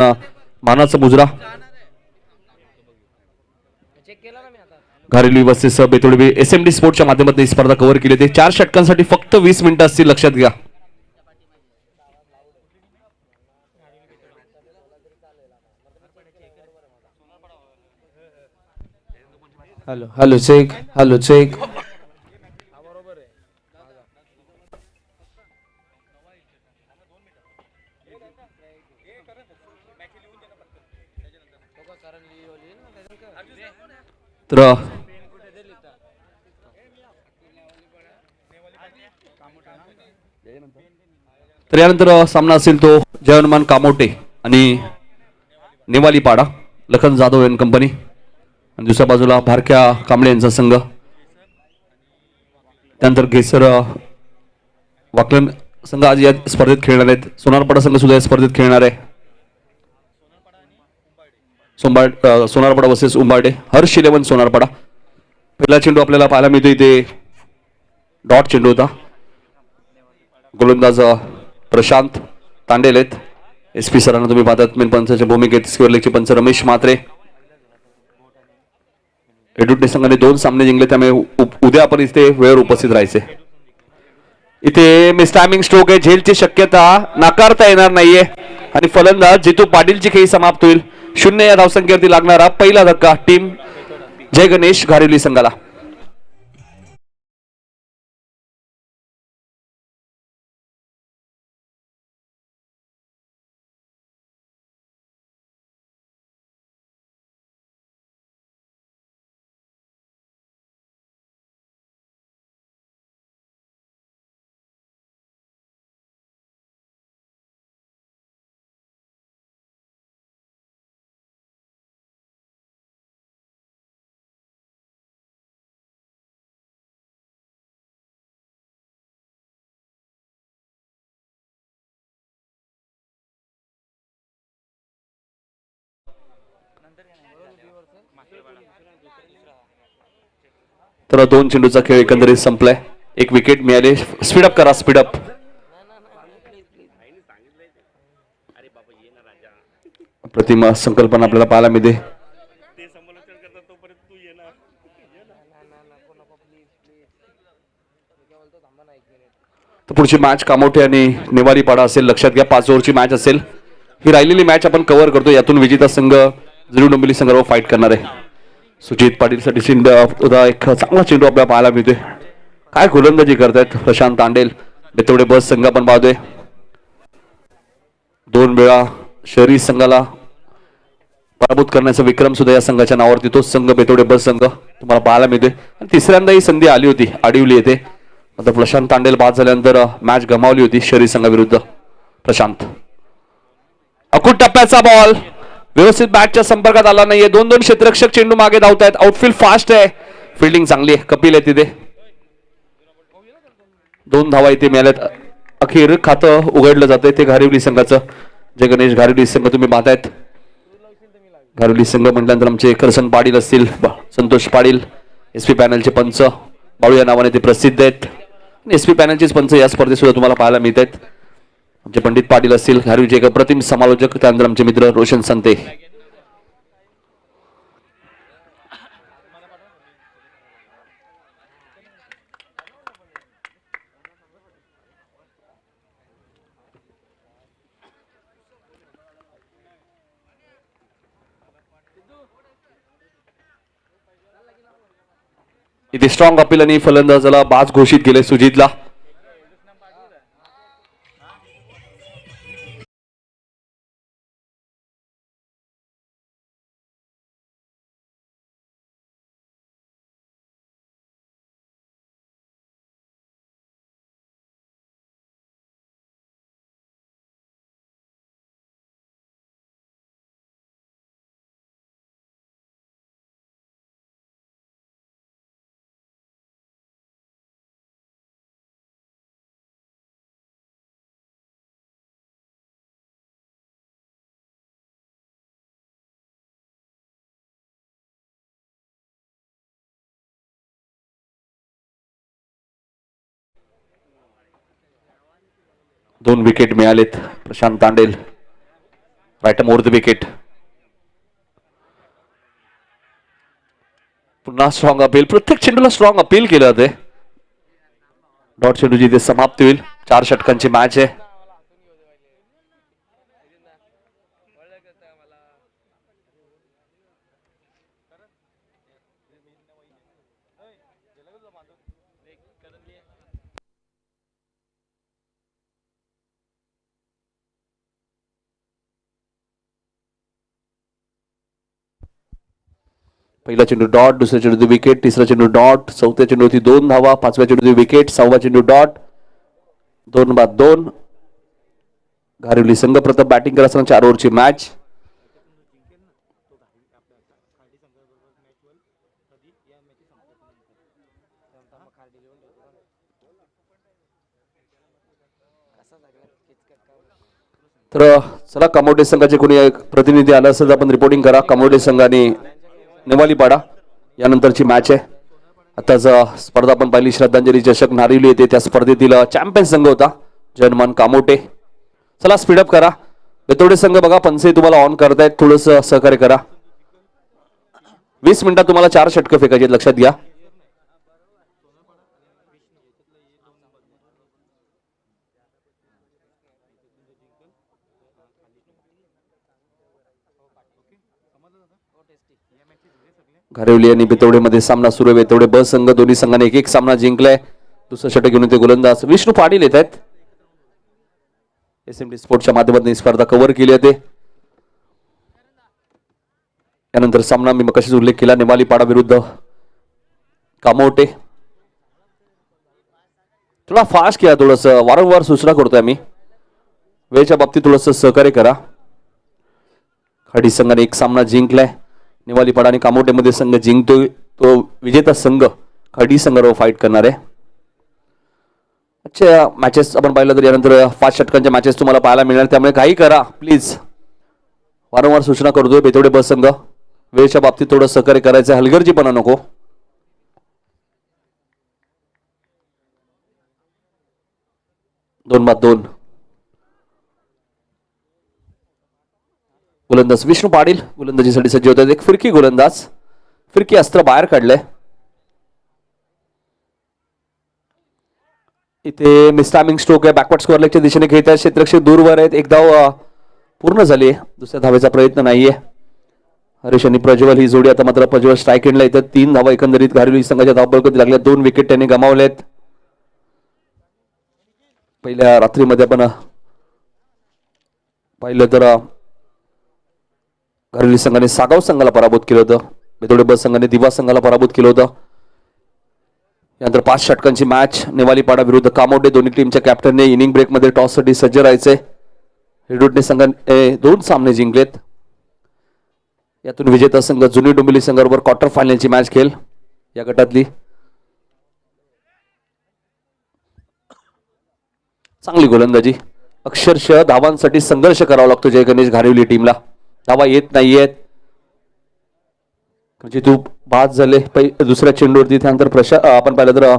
मानाचा मुजरा घारेली versus बेतोडे SMD स्पोर्टच्या माध्यमातून ही स्पर्धा कव्हर केली होती. 4 षटकांसाठी फक्त 20 मिनिटं असतील, लक्षात घ्या. Hello hello check hello check. तर यानंतर सामना असेल तो जयहनुमान कामोटे आणि नेवालीपाडा लखन जाधव एंड कंपनी, आणि दुसऱ्या बाजूला भारक्या कांबळे यांचा संघ. त्यानंतर घेसर वाकलन संघ आज या स्पर्धेत खेळणार आहेत. सोनारपाडा संघ सुद्धा या स्पर्धेत खेळणार आहे. सोनारपाडा वर्सेस उंबारडे. हर्ष 11 सोनारपाडा. पहिला चेंडू आपल्याला पाहायला मिळतो इथे डॉट चेंडू होता. गोलंदाज प्रशांत तांडेल आहेत. SP सरांना तुम्ही पाहतात मेन पंचाच्या भूमिकेत. स्क्वेअर लेगचे पंच रमेश म्हात्रे. एडुटने संघाने 2 सामने जिंकले, त्यामुळे उद्या आपण इथे वेळेवर उपस्थित राहायचे. इथे मिस टायमिंग स्ट्रोक आहे. झेलची शक्यता नाकारता येणार नाहीये आणि फलंदाज जितू पाटीलची खेळी समाप्त होईल. 0 या धावसंख्येवरती लागणारा पहिला धक्का टीम जय गणेश घारेली संघाला. तर 2 चेंडूचा खेळ एकंदरीत संपलाय. 1 विकेट मिळाले. स्पीडअप करा, स्पीडअप. प्रतिमा संकल्पना आपल्याला पाहायला मिळते. तर पुढची मॅच कामोठे आणि नेवारीपाडा असेल, लक्षात घ्या. 5 ओव्हरची मॅच असेल. ही राहिलेली मॅच आपण कव्हर करतो. यातून विजेता संघ जरूर डोंबिवली संघावर फाईट करणार आहे. सुजित पाटीलसाठी एक चांगला चेंडू आपल्याला पाहायला मिळतोय. काय गोलंदाजी करतायत प्रशांत तांडेल. बेतवडे बस संघ आपण पाहतोय. 2 वेळा शहरी संघाला पराभूत करण्याचा विक्रम सुद्धा या संघाच्या नावावरती तोच संघ बेतवडे बस संघ तुम्हाला पाहायला मिळतोय. आणि तिसऱ्यांदा ही संधी आली होती, आडिवली येते. आता प्रशांत तांडेल बाद झाल्यानंतर मॅच गमावली होती शहरी संघाविरुद्ध. प्रशांत अकुट टप्प्याचा बॉल व्यवस्थित बॅटच्या संपर्कात आला नाहीये. 2-2 क्षेत्ररक्षक चेंडू मागे धावतायत. आउटफील्ड फास्ट आहे, फिल्डिंग चांगली आहे. कपिल आहे तिथे. 2 धावा इथे मिळाल्यात. अखेर खातं उघडलं जातंय ते घारिवली संघाचं. जय गणेश घारिवली संघ तुम्ही पाहतायत. घारिवली संघ म्हटल्यानंतर आमचे करसन पाटील असतील, संतोष पाटील SP पॅनलचे पंच बाळू या नावाने ते प्रसिद्ध आहेत. SP पॅनलचेच पंच या स्पर्धेत सुद्धा तुम्हाला पाहायला मिळत आहेत. आमचे पंडित पाटील असतील, घारिवलीचे एक अप्रतिम समालोचक, त्यानंतर आमचे मित्र रोशन संते. इथे स्ट्रॉंग अपील आणि फलंदाजाला बाज घोषित केले सुजितला. दोन विकेट मिळालेत Prashant Tandel. Right more the wicket. पुन्हा स्ट्रॉंग अपील. प्रत्येक चेंडूला स्ट्रॉंग अपील केलं जाते. डॉट चेंडूची इथे समाप्ती होईल. 4 षटकांची मॅच आहे. पहिला चेंडू डॉट, दुसऱ्या चेंडू विकेट, तिसरा चेंडू डॉट, चौथ्या चेंडूवरती 2 धावा, पाचव्या चेंडू विकेट, 6वा चेंडू डॉट, 2 बाद 2. घारिवली संघ प्रथम बॅटिंग करत असताना 4 ओव्हरची मॅच. तर चला, कामोडे संघाचे कोणी एक प्रतिनिधी आला असेल तर आपण रिपोर्टिंग करा. कामोडे संघाने नेवालीपाडा यानंतरची मॅच आहे. आताच स्पर्धा आपण पाहिली. श्रद्धांजली चषक नारिवली येते. त्या स्पर्धेतील चॅम्पियन संघ होता जनमान कामोटे. चला स्पीडअप करा. बेतोडे संघ बघा, पंचे तुम्हाला ऑन करतायत, थोडस सहकार्य करा. 20 मिनिटात तुम्हाला 4 षटकं फेकायची आहेत, लक्षात घ्या. घारिवली आणि बेतवडेमध्ये सामना सुरू आहे. बेतवडे ब संघ, दोन्ही संघाने एक सामना जिंकलाय. दुसरं षटक घेऊन ते गोलंदाज विष्णू पाटील येत आहेत. SMD स्पोर्टच्या माध्यमातून ही स्पर्धा कव्हर केली आहे. यानंतर सामना मी मगाशीच उल्लेख केला, नेवालीपाडा विरुद्ध कामोटे. थोडा फास्ट केला, थोडस वारंवार सूचना करतोय आम्ही. वेळेच्या बाबतीत थोडस सहकार्य करा. खाडी संघाने एक सामना जिंकलाय. नेवालीपाडा आणि कामोटेमध्ये संघ जिंकतोय तो विजेता संघ खाडी संघावर फाईट करणार आहे. अच्छा, मॅचेस आपण पाहिलं तर यानंतर 5 षटकांच्या मॅचेस तुम्हाला पाहायला मिळणार, त्यामुळे काही करा प्लीज. वारंवार सूचना करतोय. बेतवडे बस संघ वेळेच्या बाबतीत थोडं सहकार्य करायचं, हलगर्जीपणा नको. दोन बाद 2. गोलंदाज विष्णू पाटील गोलंदाजीसाठी सज्ज होतात. एक फिरकी गोलंदाज, फिरकी अस्त्र बाहेर काढलंय. इथे मिसटायमिंग स्ट्रोक आहे. बॅकवर्ड स्कोअर लेगच्या दिशेने खेळत आहेत. क्षेत्ररक्षक दूरवर आहेत. एक धाव पूर्ण झाली आहे. दुसऱ्या धावेचा प्रयत्न नाहीये. हरीश आणि प्रज्वल ही जोडी आता मात्र प्रज्वल स्ट्राईक एंडला येतात. 3 धावा एकंदरीत घारिवली संघाच्या धावबळगती लागल्या. 2 विकेट त्यांनी गमावलेत. पहिल्या रात्रीमध्ये आपण पाहिलं तर घारिवली संघाने सागाव संघाला पराभूत केलं होतं. बेतोडे बस संघाने दिवा संघाला पराभूत केलं होतं. यानंतर 5 षटकांची मॅच नेवालीपाडा विरुद्ध कामोटे. दोन्ही टीमच्या कॅप्टनने इनिंग ब्रेकमध्ये टॉससाठी सज्ज राहायचे. हेडवुडने संघाने 2 सामने जिंकलेत. यातून विजेता संघ जुनी डोंबिवली संघाबरोबर क्वार्टर फायनलची मॅच खेळ. या गटातली चांगली गोलंदाजी. अक्षरशः धावांसाठी संघर्ष करावा लागतो जय गणेश घारिवली टीमला. धावा येत नाहीयेत. म्हणजे तू बाद झाले दुसऱ्या चेंडूवरती. त्यानंतर आपण पाहिलं तर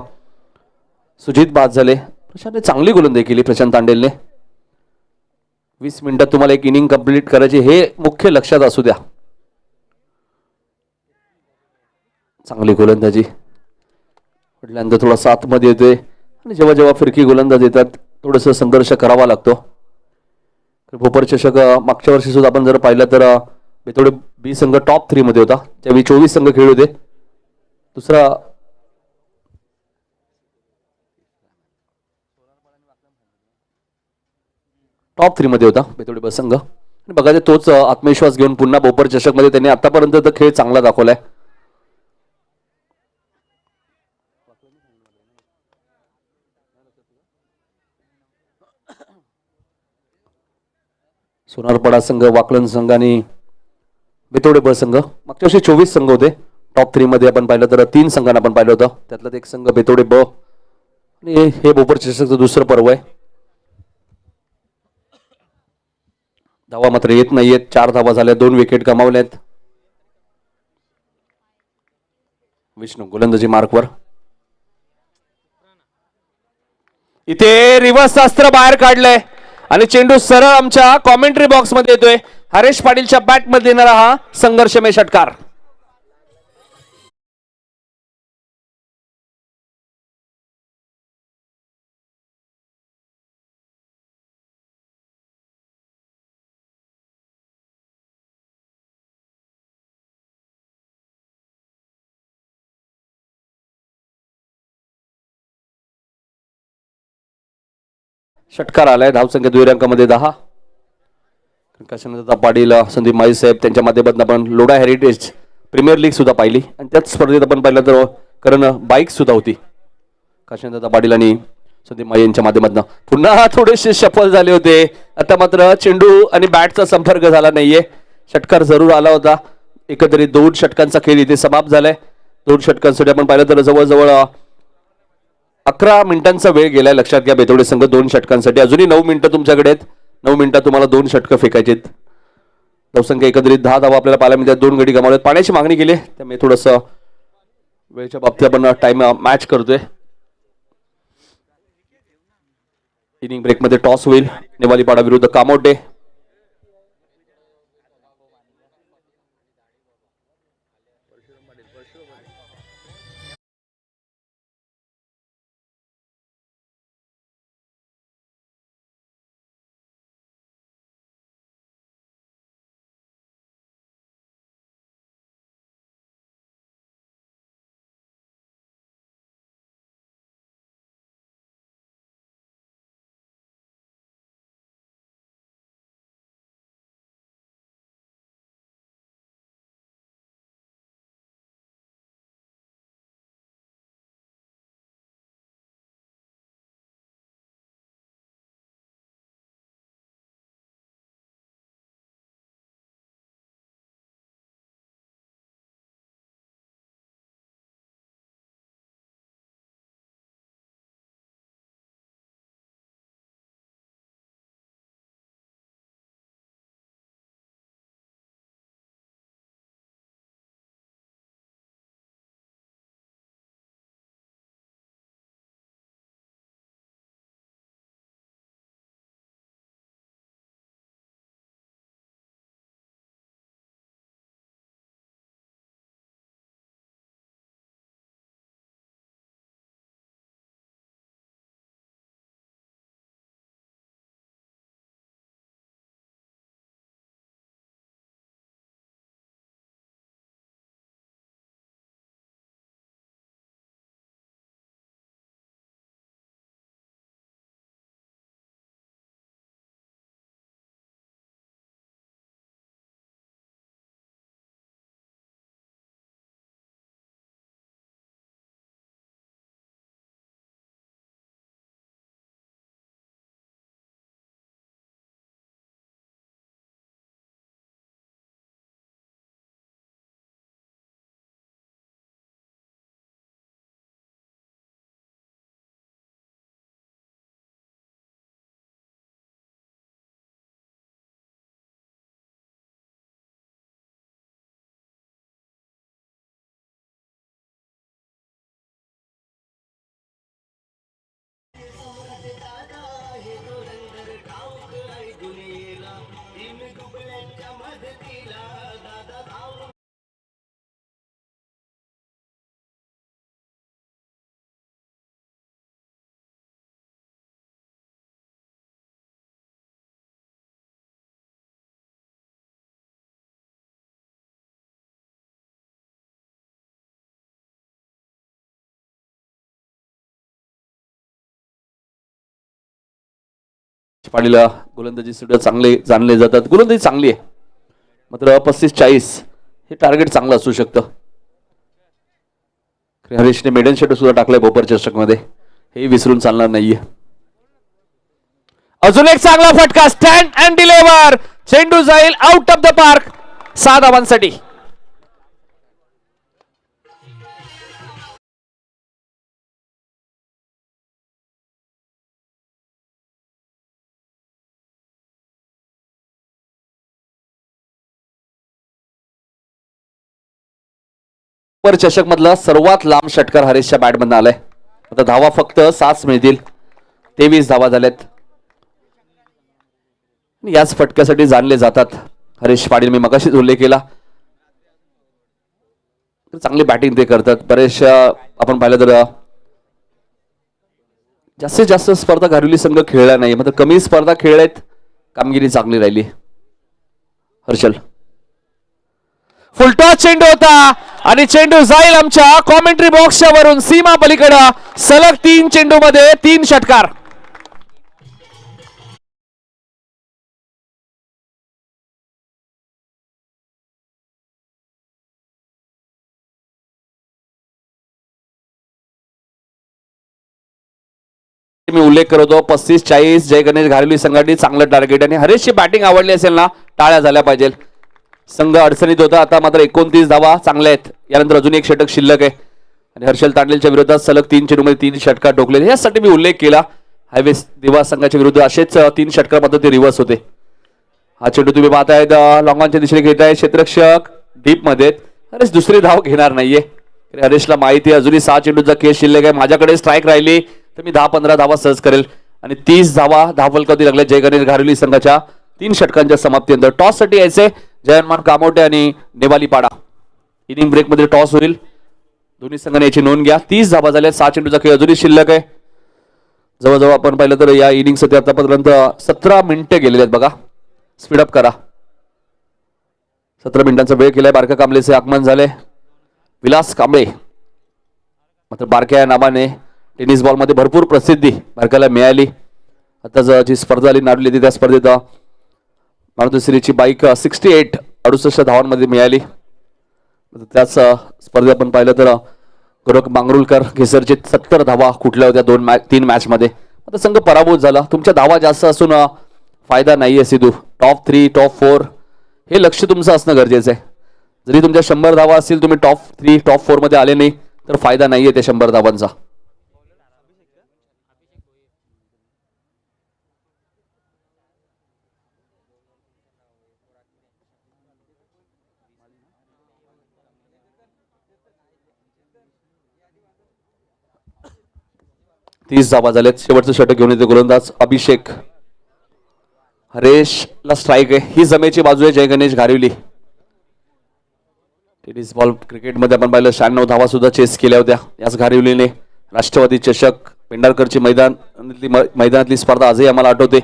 सुजित बाद झाले. प्रशांतने चांगली गोलंदाजी केली. प्रशांत तांडेलने 20 मिनिटात तुम्हाला एक इनिंग कंप्लीट करायची, हे मुख्य लक्षात असू द्या. चांगली गोलंदाजी म्हटल्यानंतर थोडासा आतमध्ये येतोय. आणि जेव्हा जेव्हा फिरकी गोलंदाज येतात थोडस संघर्ष करावा लागतो. भोपर चषक मागच्या वर्षी सुद्धा आपण जर पाहिलं तर बेतोडे बी संघ टॉप 3 मध्ये होता. त्यावेळी 24 संघ खेळले होते. दुसरा टॉप 3 मध्ये होता बेतोडे बस संघ. आणि बघा तोच आत्मविश्वास घेऊन पुन्हा भोपर चषक मध्ये त्यांनी आतापर्यंत खेळ चांगला दाखवलाय. सोनारपाडा संघ, वाकलन संघ आणि बेतोडे ब संघ मागच्या वर्षी 24 संघ होते. टॉप 3 मध्ये आपण पाहिलं तर 3 संघांना आपण पाहिलं होतं. त्यातला एक संघ बेतोडे ब. आणि हे भोपर चषकचं दुसरं पर्व आहे. धावा मात्र येत नाहीयेत. 4 धावा झाल्या. 2 विकेट गमावल्यात. विष्णू गोलंदाजी मार्कवर. इथे रिव्हर्स अस्त्र बाहेर काढलंय आणि चेंडू सरळ आमच्या कॉमेंट्री बॉक्स मध्ये येतोय. हरेश पाटीलच्या बॅट मध्ये येणारा हा संघर्षमय षटकार. षटकार आलाय. धावसंख्या दुहेरी अंकामध्ये 10. काशीनाथ पाटील, संदीप माळी साहेब त्यांच्या माध्यमातून आपण लोढा हेरिटेज प्रीमियर लीग सुद्धा पाहिली आणि त्याच स्पर्धेत आपण पाहिलं तर कारण बाईक सुद्धा होती. काशीनाथ पाटील आणि संदीप माळी यांच्या माध्यमातून पुन्हा थोडेसे सफल झाले होते. आता मात्र चेंडू आणि बॅटचा संपर्क झाला नाहीये. षटकार जरूर आला होता. एकंदरीत 2 षटकांचा खेळ इथे समाप्त झालाय. 2 षटकांसाठी आपण पाहिलं तर जवळजवळ 11 मिनिटांचा वेळ गेलाय. लक्षात घ्या बेतवडे संघ 2 षटकांसाठी. अजूनही 9 मिनिटं तुमच्याकडे आहेत. 9 मिनिटात तुम्हाला 2 षटकं फेकायची आहेत. धावसंख्या एकंदरीत 10 धावा आपल्याला पाहायला मिळतात. 2 गडी गमावलेत. पाण्याची मागणी केली त्यामुळे थोडंसं वेळेच्या बाबतीत आपण टाइम मॅच करतोय. इनिंग ब्रेकमध्ये टॉस होईल. नेवालीपाडा विरुद्ध कामोटे. पाटीलला गोलंदाजी सुद्धा चांगले जाणले जातात. गोलंदाजी चांगली आहे मात्र 35-40 हे टार्गेट चांगलं असू शकतं. हरीशने मेडन शेट सुद्धा टाकलाय भोपर चषक मध्ये. हे विसरून चालणार नाहीये. अजून एक चांगला फटका. Stand and deliver. चेंडू जाईल out of the park 6 धावांसाठी. Bhopar चषक मधला सर्वात लांब षटकार हरीशच्या बॅटमधून आलाय. आता धावा फक्त 7 मिळतील. 23 धावा झाल्यात. याच फटक्यासाठी जाणले जातात हरीश पाटील मी मगाशीच उल्लेख केला, चांगली बॅटिंग ते करतात. बरेचशा आपण पाहिलं तर जास्तीत जास्त स्पर्धा घारिवली संघ खेळला नाही, मात्र कमी स्पर्धा खेळल्यात, कामगिरी चांगली राहिली. हर्षल फुलटॉस चेंडू होता आणि चेंडू जाईल आमच्या कॉमेंट्री बॉक्सच्या वरून सीमा पलीकडे. सलग 3 चेंडू मध्ये 3 षटकार. मी उल्लेख करतो 35-40 जय गणेश घारिवली संघाने चांगलं टार्गेट, आणि हरेशची बॅटिंग आवडली असेल ना, टाळ्या झाल्या पाहिजे. संघ अडचणीत होता, आता मात्र 29 धावा चांगल्या आहेत. यानंतर अजून एक षटक शिल्लक आहे आणि हर्षल तांडेलच्या विरोधात सलग 3 चेंडूमध्ये 3 षटकार ठोकले. यासाठी मी उल्लेख केला. हायवेज दिवा संघाच्या विरुद्ध असेच 3 षटकार पद्धती रिव्हर्स होते. हा चेंडू तुम्ही पाहताय लॉंगॉनच्या दिशेने घेत आहे, क्षेत्ररक्षक डीप मध्ये. हरेश दुसरी धाव घेणार नाहीये. हरेशला माहिती आहे अजूनही 6 चेंडूचा खेळ शिल्लक आहे, माझ्याकडे स्ट्राईक राहिली तर मी 10-15 धावा सहज करेल. आणि 30 धावा धावफलकावरती लागल्या जय गणेश घारिवली संघाच्या 3 षटकांच्या समाप्तीनंतर. टॉस साठी यायचे जयनमान कामोटे आणि नेवालीपाडा. इनिंग ब्रेक मध्ये टॉस होईल, दोन्ही संघाने याची नोंद घ्या. 30 धावा झाल्या, 6 चेंडूचा खेळ अजूनही शिल्लक आहे. जवळजवळ आपण पाहिलं तर या इनिंग साठी आतापर्यंत 17 मिनिटे गेलेले आहेत बघा. स्पीडअप करा. 17 मिनिटांचा वेळ केलाय. बारक्या कांबळेचे आगमन झाले. विलास कांबळे मात्र बारक्या या नावाने टेनिस बॉल मध्ये भरपूर प्रसिद्धी बारक्याला मिळाली. आता जी स्पर्धा आली नाडली होती त्या स्पर्धेत मारुती सिरीजची बाईक 68 धावांमध्ये मिळाली. त्याच स्पर्धेत आपण पाहिलं तर गोरख मांगरुळकर घेसरचे 70 धावा कुठल्या होत्या 3 मॅच मध्ये. आता संघ पराभूत झाला. तुमच्या धावा जास्त असून फायदा नाहीये सिद्धू. टॉप 3 टॉप 4 हे लक्ष तुमचं असणं गरजेचं आहे. जरी तुमच्या 100 धावा असतील, तुम्ही टॉप 3 टॉप 4 मध्ये आले नाही तर फायदा नाहीये त्या 100 धावांचा. तीस धावा झाल्यात. शेवटचं षटक घेऊन येते गोलंदाज अभिषेक. हरेशला स्ट्राईक आहे. ही जमेची बाजू आहे जय गणेश घारिवली. टेनिस बॉल क्रिकेटमध्ये आपण पाहिलं 96 धावा सुद्धा चेस केल्या होत्या याच घारिवलीने. राष्ट्रवादी चषक पेंढारकरची मैदानातली स्पर्धा आजही आम्हाला आठवते.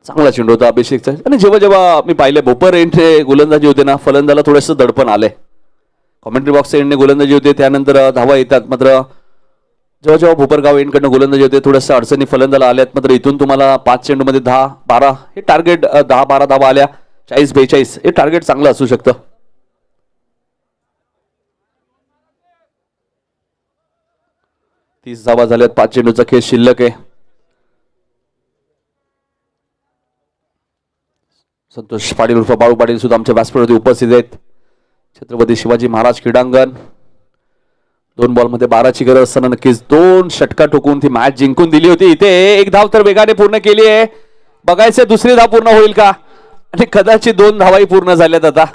चांगला चेंडू होता अभिषेकचा. आणि जेव्हा जेव्हा मी पाहिले भोपर एंडचे गोलंदाजी होते ना, फलंदाला थोडंसं दडपण आलंय. कॉमेंट्री बॉक्सच्या एंडने गोलंदाजी होते, त्यानंतर धावा येतात. मात्र जेव्हा जेव्हा भोपरगाव एंडकडनं गोलंदाजी होते थोडंसं अडचणी फलंदाला आल्यात. मात्र इथून तुम्हाला 5 चेंडूमध्ये 10-12 हे टार्गेट 10-12 धावा आल्या, 40-42 हे टार्गेट चांगलं असू शकतं. तीस धावा झाल्यात. 5 चेंडूचा खेळ शिल्लक आहे. संतोष पाटील उर्फ बाळू पाटील सुद्धा आमच्या व्यासपीठावरती उपस्थित आहेत. छत्रपती शिवाजी महाराज क्रीडांगण. 2 बॉलमध्ये 12ची गरज असताना नक्कीच 2 षटका ठोकून ती मॅच जिंकून दिली होती. इथे एक धाव तर वेगाने पूर्ण केली आहे. बघायचं दुसरी धाव पूर्ण होईल का, आणि कदाचित 2 धावाही पूर्ण झाल्यात आता.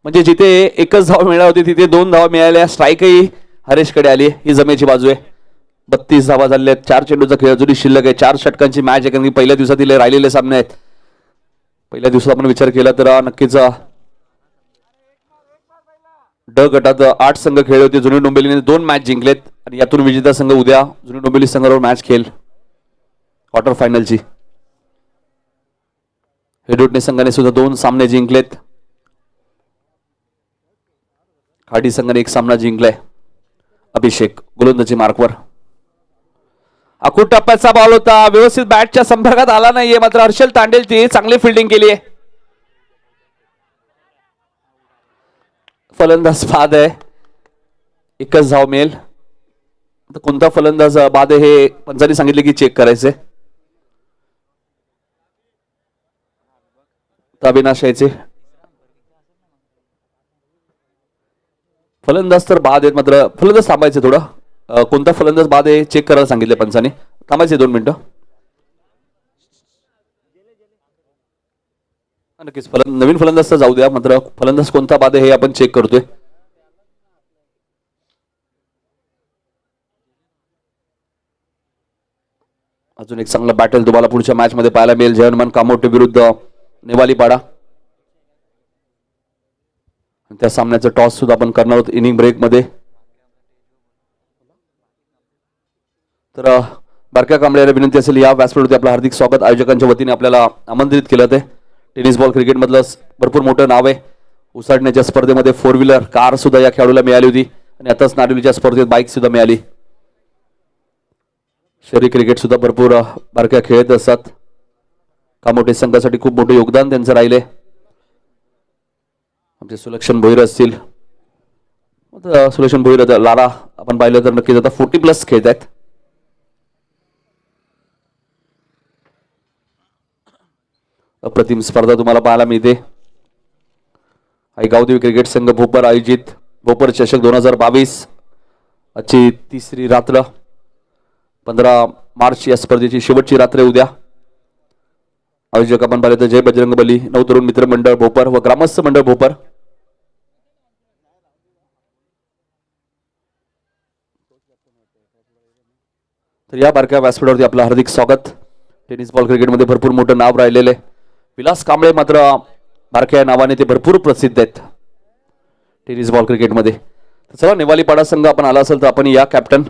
म्हणजे जिथे एकच धाव मिळाली होती तिथे 2 धावा मिळाल्या. स्ट्राईकही हरेशकडे आली. ही जमेची बाजू आहे. 32 धावा झाल्या आहेत. 4 चेंडूचा खेळ अजूनही शिल्लक आहे. 4 षटकांची मॅच आहे, कारण की पहिल्या दिवसातील राहिलेले सामने आहेत. पहिल्या दिवसात आपण विचार केला तर नक्कीच ड गटात 8 संघ खेळले होते. जुनी डोंबिवलीने 2 मॅच जिंकलेत आणि यातून विजेता संघ उद्या जुनी डोंबिवली संघाबरोबर मॅच खेळ क्वार्टर फायनलची. हेडोटणे संघाने सुद्धा 2 सामने जिंकलेत. खाडी संघाने 1 सामना जिंकलाय. अभिषेक गोलंदाजी मार्कवर. अकुट टप्प्याचा बॉल होता, व्यवस्थित बॅटच्या संपर्कात आला नाहीये. मात्र हर्षल तांडेलची चांगली फिल्डिंग केली आहे. फलंदाज बाद आहे. एकच धाव मिळेल. कोणता फलंदाज बाद आहे हे पंचांनी सांगितले की चेक करायचे. अविनाश यायचे. फलंदाज तर बाद आहेत, मात्र फलंदाज थांबायचे थोडं. कोणता फलंदाज बाद आहे चेक करायला सांगितले पंचांनी. थांबायचे 2 मिनिटं. नक्कीच नवीन फलंदाज तर जाऊ द्या, मात्र फलंदाज कोणता बाद आहे हे आपण चेक करतोय. अजून एक चांगला बॅटल तुम्हाला पुढच्या मॅच मध्ये पाहायला मिळेल. जयनमान कामोटे विरुद्ध नेवालीपाडा. आणि त्या सामन्याचं टॉस सुद्धा आपण करणार आहोत इनिंग ब्रेक मध्ये. तर बारक्या कांबळेला विनंती असेल या व्यासपीठावरती आपलं हार्दिक स्वागत. आयोजकांच्या वतीने आपल्याला आमंत्रित केलं ते. टेनिस बॉल क्रिकेट मधलं भरपूर मोठं नाव आहे. उसाटण्याच्या स्पर्धेमध्ये 4 व्हीलर कार सुद्धा या खेळाडूला मिळाली होती आणि आताच नारिवलीच्या स्पर्धेत बाईक सुद्धा मिळाली. शहरी क्रिकेट सुद्धा भरपूर बारक्या खेळत असतात. कामोठे संघासाठी खूप मोठं योगदान त्यांचं राहिले. आमचे सुलक्षण भोईर असतील. सुलक्षण भोईर लारा आपण पाहिलं तर नक्कीच आता 40+ खेळत आहेत. अप्रतिम स्पर्धा तुम्हाला पाहायला मिळते. आई गावदेवी क्रिकेट संघ भोपर आयोजित भोपर चषक 2022 आजची तिसरी रात्र 15 मार्च या स्पर्धेची शेवटची रात्र उद्या. आयोजक आपण पाहिले तर जय बजरंगबली, नवतरुण मित्र मंडळ भोपर व ग्रामस्थ मंडळ भोपर. तर या बारक्या व्यासपीठावरती आपलं हार्दिक स्वागत. टेनिस बॉल क्रिकेटमध्ये भरपूर मोठं नाव राहिलेलं आहे. विलास कांबळे मात्र बारक्या नावाने ते भरपूर प्रसिद्ध आहेत टेनिस बॉल क्रिकेटमध्ये. चला नेवालीपाडा संघ आपण आला असेल तर आपण या कॅप्टन.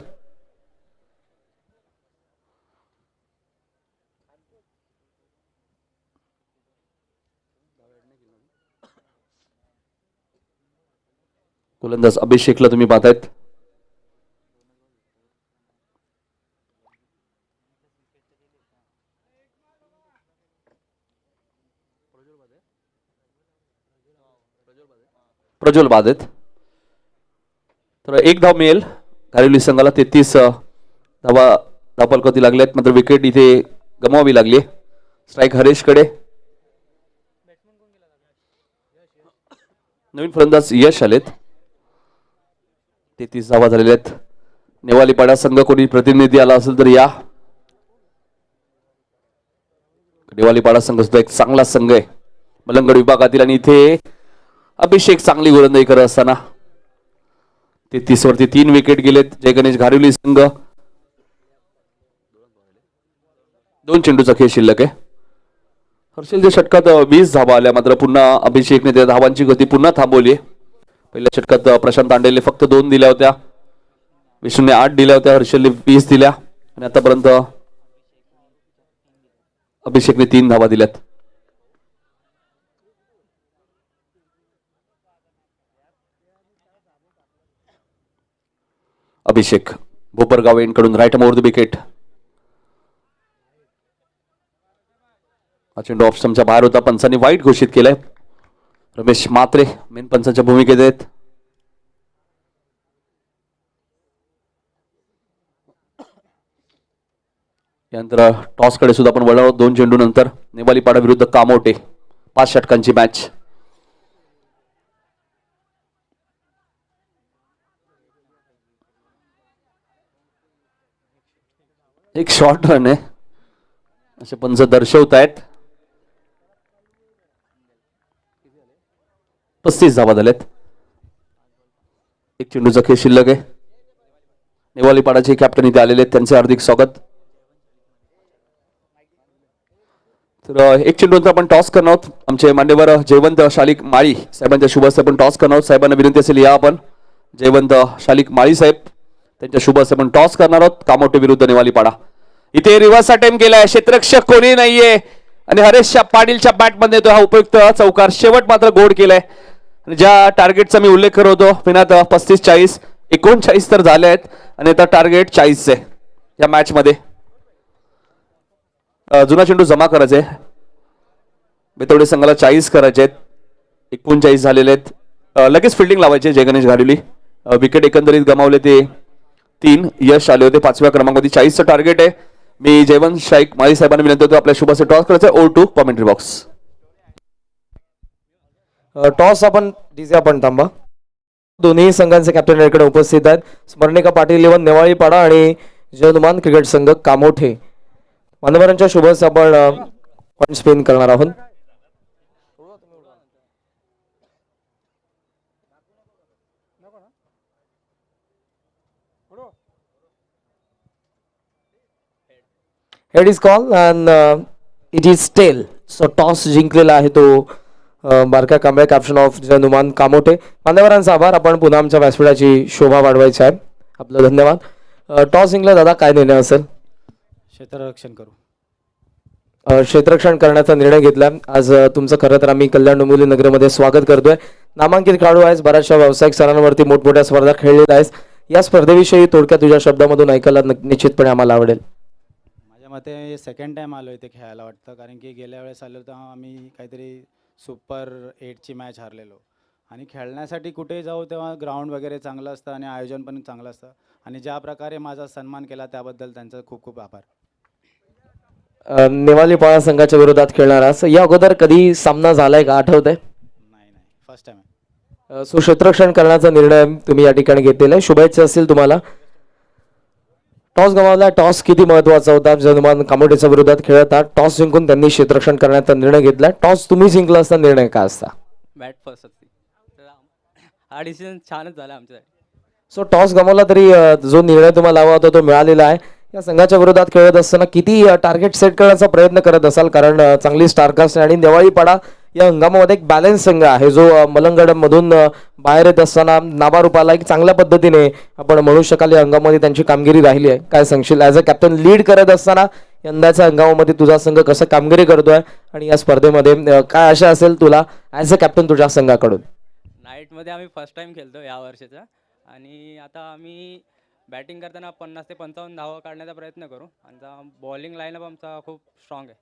गोलंदाज अभिषेकला तुम्ही पाहतायत. प्रज्वल बाद आहेत. तर एक धाव मिळेल घारिवली संघाला. 33 धावफलकावरती लागले आहेत. मात्र विकेट इथे गमवावी लागली. स्ट्राईक हरेशकडे. नवीन फलंदाज यश आलेत. 33 धावा झालेल्या आहेत. नेवालीपाडा संघ कोणी प्रतिनिधी आला असेल तर या. नेवालीपाडा संघ सुद्धा एक चांगला संघ आहे मलंगड विभागातील आणि इथे अभिषेक चांगली गोलंदाजी करत असताना 33 वरती 3 विकेट गेलेत. जय गणेश घारिवली संघ 2 चेंडूचा खेळ शिल्लक आहे. हर्षलच्या षटकात 20 धावा आल्या. मात्र पुन्हा अभिषेकने त्या धावांची गती पुन्हा थांबवली. पहिल्या षटकात प्रशांत तांडेलने फक्त 2 दिल्या होत्या. विष्णूने 8 दिल्या होत्या. हर्षलने 20 दिल्या आणि आतापर्यंत अभिषेकने 3 धावा दिल्यात. अभिषेक भोपरगाव यांकडून राईट ओव्हर द विकेट. हा चेंडू ऑफ स्टंपच्या बाहेर होता. पंचांनी वाईट घोषित केलाय. रमेश मात्रे मेन पंचांच्या भूमिकेत आहेत. यानंतर टॉस कडे सुद्धा आपण वळलो आहोत. 2 चेंडू नंतर नेवालीपाडा विरुद्ध कामोठे 5 षटकांची मॅच. एक शॉर्ट रन आहे असे पंच दर्शवत आहेत. 35 धावा झाल्यात. एक चेंडूचा खेळ शिल्लक आहे. नेवालीपाडाचे कॅप्टन इथे आलेले आहेत. त्यांचे हार्दिक स्वागत. तर एक चेंडू नंतर आपण टॉस करणार आहोत. आमचे मान्यवर जयवंत शालिक माळी साहेबांच्या शुभ हस्ते आपण टॉस करणार आहोत. साहेबांना विनंती असेल या आपण. जयवंत शालिक माळी साहेब त्यांच्या शुभ हस्ते आपण टॉस करणार आहोत. कामोठे विरुद्ध नेवालीपाडा. इथे रिव्हर्स अटेम्प्ट केलाय. क्षेत्ररक्षक कोणी नाहीये आणि हरेश पाटीलच्या बॅटमध्ये तो हा उपयुक्त चौकार शेवट मात्र गोड केलाय. ज्या टार्गेटचा मी उल्लेख करत होतो पिनात 35-40 39 तर झाले आहेत आणि आता टार्गेट 40 आहे या मॅच मध्ये. जुना चेंडू जमा करायचे. बेतवडे संघाला 40 करायचे आहेत. 39 झालेले आहेत. लगेच फिल्डिंग लावायचे. जय गणेश घारिवली विकेट एकंदरीत गमावले ते 3. यश आले होते 5व्या क्रमांकावरती. 40चं टार्गेट आहे. मी जयवंत शालिक माळी साहेबांना विनंती होतो आपल्या शुभाचे टॉस करायचं. Over to commentary box. Toss आपण डीजे आपण थांबा. दोन्ही संघांचे कॅप्टन याकडे उपस्थित आहेत. स्मरणिका पाटील 11 नेवाळीपाडा आणि जयनुमान क्रिकेट संघ कामोठे. मान्यवरांच्या शुभस आपण पॉइंट स्पिन करणार आहोत. Head is called and it is tail. So toss जिंकलेला आहे तो बारका कांबळे कॅप्टन ऑफ जनुमान कामोठे. मान्यवरांचा आभार. आपण पुन्हा आमच्या व्यासपीठाची शोभा वाढवायची आहे. आपलं धन्यवाद. टॉस जिंकला दादा, काय निर्णय असेल? क्षेत्ररक्षण करू. क्षेत्ररक्षण करण्याचा निर्णय घेतला. आज तुमचं खरं तर आम्ही कल्याण डोंबिवली नगरमध्ये स्वागत करतोय. नामांकित खेळाडू आहेस, बऱ्याचशा व्यावसायिक स्तरांवरती मोठमोठ्या स्पर्धा खेळलेला आहेस. या स्पर्धेविषयी थोडक्यात तुझ्या शब्दामधून ऐकायला निश्चितपणे आम्हाला आवडेल. माझ्या मते सेकंड टाईम आलो इथे खेळायला वाटतं, कारण की गेल्या वेळेस आलो तेव्हा आम्ही काहीतरी सुपर 8ची मॅच हारलेलो. आणि खेळण्यासाठी कुठेही जाऊ तेव्हा ग्राउंड वगैरे चांगलं असतं आणि आयोजन पण चांगलं असतं. आणि ज्या प्रकारे माझा सन्मान केला त्याबद्दल त्यांचा खूप खूप आभार. नेवालीपाडा संघाच्या विरोधात खेळणार आहेस. या अगोदर कधी सामना झालाय का, आठवतंय? नाही, फर्स्ट टाईम आहे. सो क्षेत्ररक्षण करण्याचा निर्णय तुम्ही या ठिकाणी घेतलेला आहे. शुभेच्छा असतील तुम्हाला. टॉस गमावला. टॉस किती महत्वाचा होता. जनुमान कामोठेच्या विरोधात खेळत आहात. टॉस जिंकून त्यांनी क्षेत्ररक्षण करण्याचा निर्णय घेतला. टॉस तुम्ही जिंकला असता निर्णय काय असता? बॅट फर्स्ट असते, तर हा डिसिजन छानच झाला आमच्यासाठी. सो टॉस गमावला तरी जो निर्णय तुम्हाला हवा होता तो मिळालेला आहे. या संघाच्या विरोधात खेळत असताना किती टार्गेट सेट करण्याचा प्रयत्न करत असाल, कारण चांगली स्टारकास्ट आहे आणि नेवाळीपाडा या हंगामामध्ये एक बॅलन्स संघ आहे जो मलंगडमधून बाहेर येत असताना नाबारूपाला एक चांगल्या पद्धतीने आपण म्हणू शकाल या हंगामामध्ये त्यांची कामगिरी राहिली आहे. काय सांगशील ॲज अ कॅप्टन लीड करत असताना यंदाच्या हंगामामध्ये तुझा संघ कसं कामगिरी करतोय आणि या स्पर्धेमध्ये काय आशा असेल तुला ॲज अ कॅप्टन तुझ्या संघाकडून? नाईटमध्ये आम्ही फर्स्ट टाइम खेळतो या वर्षाचा, आणि आता आम्ही बॅटिंग करताना 50 ते 55 धावा काढण्याचा प्रयत्न करू. आणि बॉलिंग लाईनअप आमचा खूप स्ट्रॉंग आहे.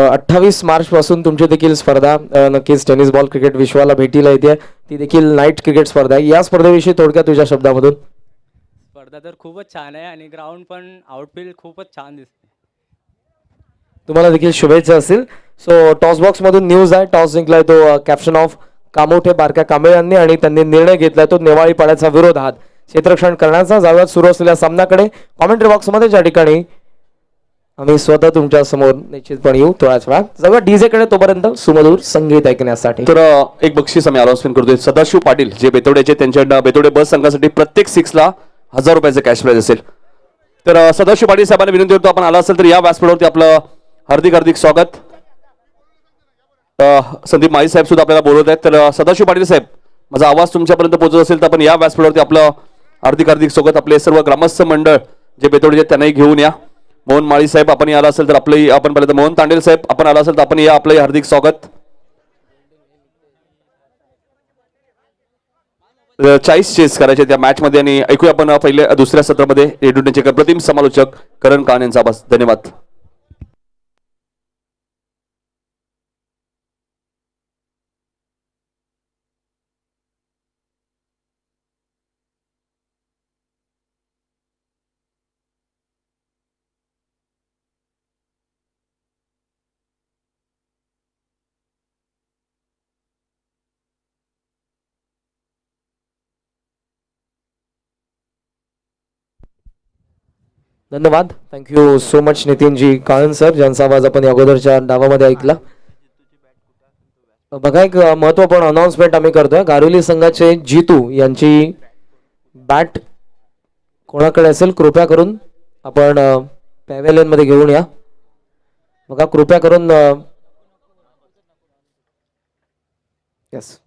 28 मार्च पासून तुमची देखील स्पर्धा नक्कीच टेनिस बॉल क्रिकेट विश्वाला भेटीला येते. ती देखील नाईट क्रिकेट स्पर्धा आहे. या स्पर्धेविषयी थोडक्यात तुझ्या शब्दामधून? स्पर्धा तर खूपच छान आहे आणि ग्राउंड पण आउटफील्ड खूपच छान दिसते. तुम्हाला देखील शुभेच्छा असतील. सो टॉस बॉक्स मधून न्यूज आहे. टॉस जिंकलाय तो कॅप्टन ऑफ कामोठे बारक्या कांबळे यांनी आणि त्यांनी निर्णय घेतलाय तो नेवाळीपाड्याचा विरोधात क्षेत्ररक्षण करण्याचा. जाऊयात सुरू असलेल्या सामन्याकडे. कॉमेंट्री बॉक्समध्ये ज्या ठिकाणी आम्ही स्वतः तुमच्या समोर निश्चितपणे येऊ थोड्याच वेळात. जाऊया डीजे कडे, तोपर्यंत सुमधूर संगीत ऐकण्यासाठी. तर एक बक्षीस आम्ही अनाउन्समेंट करतोय. सदाशिव पाटील जे बेतोड्याचे, त्यांच्या बेतोडे बस संघासाठी प्रत्येक 6ला 1000 रुपयाचं कॅश प्राइज असेल. तर सदाशिव पाटील साहेबांना विनंती करतो, आपण आला असेल तर या व्यासपीठावरती आपलं हार्दिक हार्दिक स्वागत. संदीप माळी साहेब सुद्धा आपल्याला बोलवत आहेत. तर सदाशिव पाटील साहेब, माझा आवाज तुमच्यापर्यंत पोहोचत असेल तर आपण या व्यासपीठावरती आपलं हार्दिक हार्दिक स्वागत. आपले सर्व ग्रामस्थ मंडळ जे बेतोडे त्यांनाही घेऊन या. मोहन माळी साहेब आपण आला असेल तर आपलं आपण पर्यंत, मोहन तांडेल साहेब आपण आला असेल तर आपण या, आपलंही हार्दिक स्वागत. 40 चेस करायचे त्या मॅच मध्ये आणि ऐकूया आपण पहिल्या दुसऱ्या सत्रामध्ये रेडिओचे प्रतिम समालोचक करण कान यांचा आवाज. धन्यवाद. धन्यवाद. Thank you so much Nitinji Kalan sir, ज्यांचा आवाज आपण अगोदरच्या डावामध्ये ऐकला. बघा एक महत्वपूर्ण अनाउन्समेंट आम्ही करतोय. गारुली संघाचे जीतू यांची बॅट कोणाकडे असेल कृपया करून आपण पॅव्हेलियन मध्ये घेऊन या. बघा कृपया करून. Yes,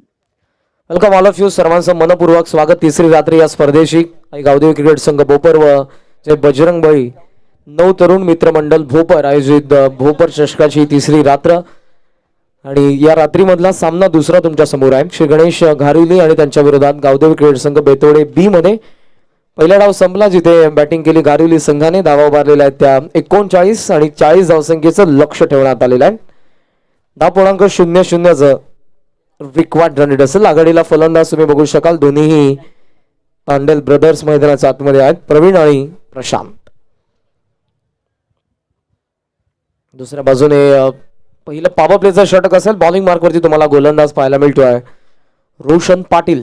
welcome all of you. सर्वांचं मनपूर्वक स्वागत. तिसरी रात्री या स्पर्धेशी गावदेवी क्रिकेट संघ भोपर व जे बजरंग बळी 9 तरुण मित्रमंडळ भोपर आयोजित भोपर चषकाची तिसरी रात्र आणि या रात्रीमधला सामना दुसरा तुमच्या समोर आहे. श्री गणेश घारुली आणि त्यांच्या विरोधात गावदेवी क्रिकेट संघ बेतोडे बी मध्ये. पहिला डाव संपला जिथे बॅटिंग केली गारुली संघाने. धावा उभारलेल्या आहेत त्या 39 आणि 40 धावसंख्येचं लक्ष ठेवण्यात आलेलं आहे. 10.00 रिक्वायर्ड रन रेट असेल. आघाडीला फलंदाज तुम्ही बघू शकाल, दोन्हीही तांडेल ब्रदर्स मैदानाच्या आतमध्ये आहेत, प्रवीण आणि प्रशांत. दुसऱ्या बाजूने पहिलं पॉवर प्लेचं षटक असेल. बॉलिंग मार्कवरती तुम्हाला गोलंदाज पाहायला मिळतोय रोशन पाटील.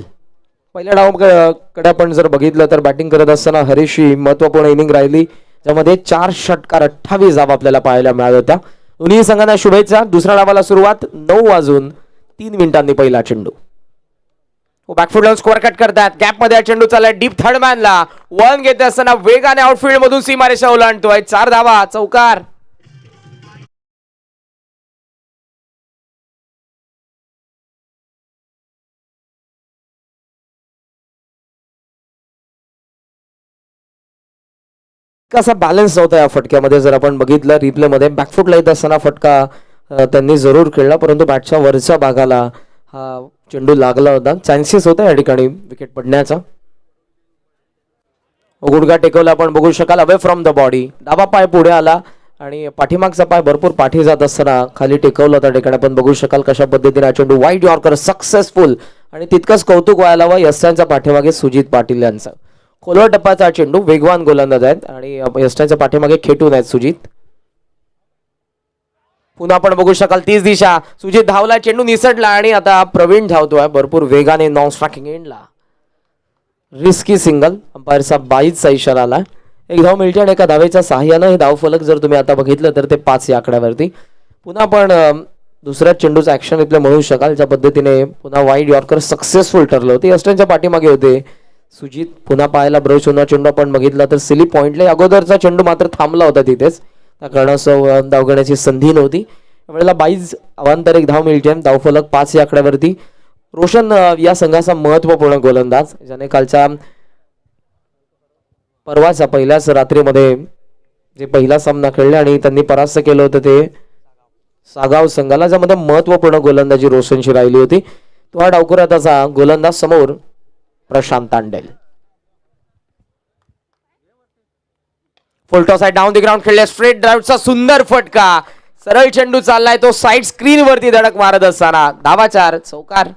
पहिल्या डावाकडे आपण जर बघितलं तर बॅटिंग करत असताना हरीशची महत्वपूर्ण इनिंग राहिली, ज्यामध्ये 4 षटकार 28 धावा आपल्याला पाहायला मिळाल्या होत्या. दोन्ही संघांना शुभेच्छा. दुसऱ्या डावाला सुरुवात 9:03 पहिला चेंडू. बॅकफुट लावून स्कोअर कट करतात. गॅप मध्ये चेंडू चाललाय डीप थर्ड मॅनला. वन घेत असताना वेगाने आउटफील्ड मधून सीमारेषा ओलांडतोय. 4 धावा, चौकार. कसा बॅलन्स नव्हता या फटक्यामध्ये. जर आपण बघितलं रिप्लेमध्ये बॅकफुटला येत असताना फटका त्यांनी जरूर खेळला, परंतु बॅटच्या वरच्या भागाला हा चेंडू लागला होता. चान्सेस होता या ठिकाणी विकेट पडण्याचा. गुडघा टेकवला आपण बघू शकाल अवे फ्रॉम द बॉडी. डावा पाय पुढे आला आणि पाठीमागचा पाय भरपूर पाठी जात असताना खाली टेकवला त्या ठिकाणी आपण बघू शकाल कशा पद्धतीने हा चेंडू वाईड यॉर्कर सक्सेसफुल. आणि तितकंच कौतुक व्हायला हवं यस्टांच्या पाठीमागे सुजित पाटील यांचं. खोलवर टप्प्याचा चेंडू, वेगवान गोलंदाज आहेत आणि यस्टांच्या पाठीमागे खेटून आहेत सुजित. पुन्हा आपण बघू शकाल तीच दिशा, सुजित धावला, चेंडू निसटला आणि आता प्रवीण धावतोय भरपूर वेगाने नॉन स्ट्रायकिंग एंडला. रिस्की सिंगल, अंपायरचा 22चा इशारा आला. एक धाव मिळते आणि एका धावेच्या सहाय्यानं हे धाव फलक जर तुम्ही आता बघितलं तर ते 5 या आकड्यावरती. पुन्हा आपण दुसऱ्या चेंडूचं ऍक्शन इथलं म्हणू शकाल ज्या पद्धतीने पुन्हा वाईड यॉर्कर सक्सेसफुल ठरलं होते. यस्टनच्या पाठीमागे होते सुजित. पुन्हा पायाला ब्रश होणार चेंडू आपण बघितला तर सिली पॉइंटला अगोदरचा चेंडू मात्र थांबला होता तिथेच, त्या कारणास्तव धाव घेण्याची संधी नव्हती. यावेळेला 22 अवांतर एक धाव मिळते. धाव फलक 5 या आकड्यावरती. रोशन या संघाचा महत्वपूर्ण गोलंदाज, ज्याने कालच्या परवाच्या पहिल्याच रात्रीमध्ये जे पहिला सामना खेळले आणि त्यांनी परास्त केलं होतं ते सागाव संघाला, ज्यामध्ये महत्वपूर्ण गोलंदाजी रोशनची राहिली होती. तो हा डावखुराचा गोलंदाज समोर प्रशांत तांडेल. फुलटॉस आहे, डाऊन द ग्राउंड खेळले, स्ट्रेट ड्राईव्हचा सुंदर फटका, सरळ चेंडू चाललाय तो साइड स्क्रीन वरती धडक मारत असताना धावा 4, चौकार.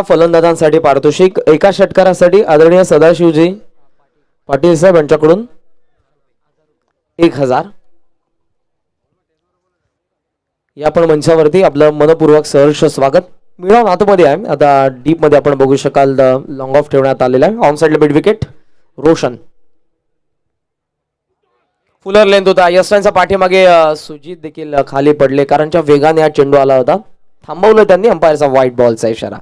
फलंदाजांसाठी पारितोषिक एका षटकारासाठी आदरणीय सदाशिवजी पाटील साहेब यांच्याकडून 1000. या पण मंचावरती आपलं मनपूर्वक सहर्ष स्वागत. मिळून आतमध्ये आहे आता डीप मध्ये आपण बघू शकाल लॉंग ऑफ ठेवण्यात आलेला आहे. ऑन साइडला mid wicket Roshan. Fuller length होता, यस्टांच्या पाठीमागे सुजित देखील खाली पडले कारण त्या वेगाने हा चेंडू आला होता. थांबवलं त्यांनी, अंपायरचा व्हाईट बॉलचा इशारा.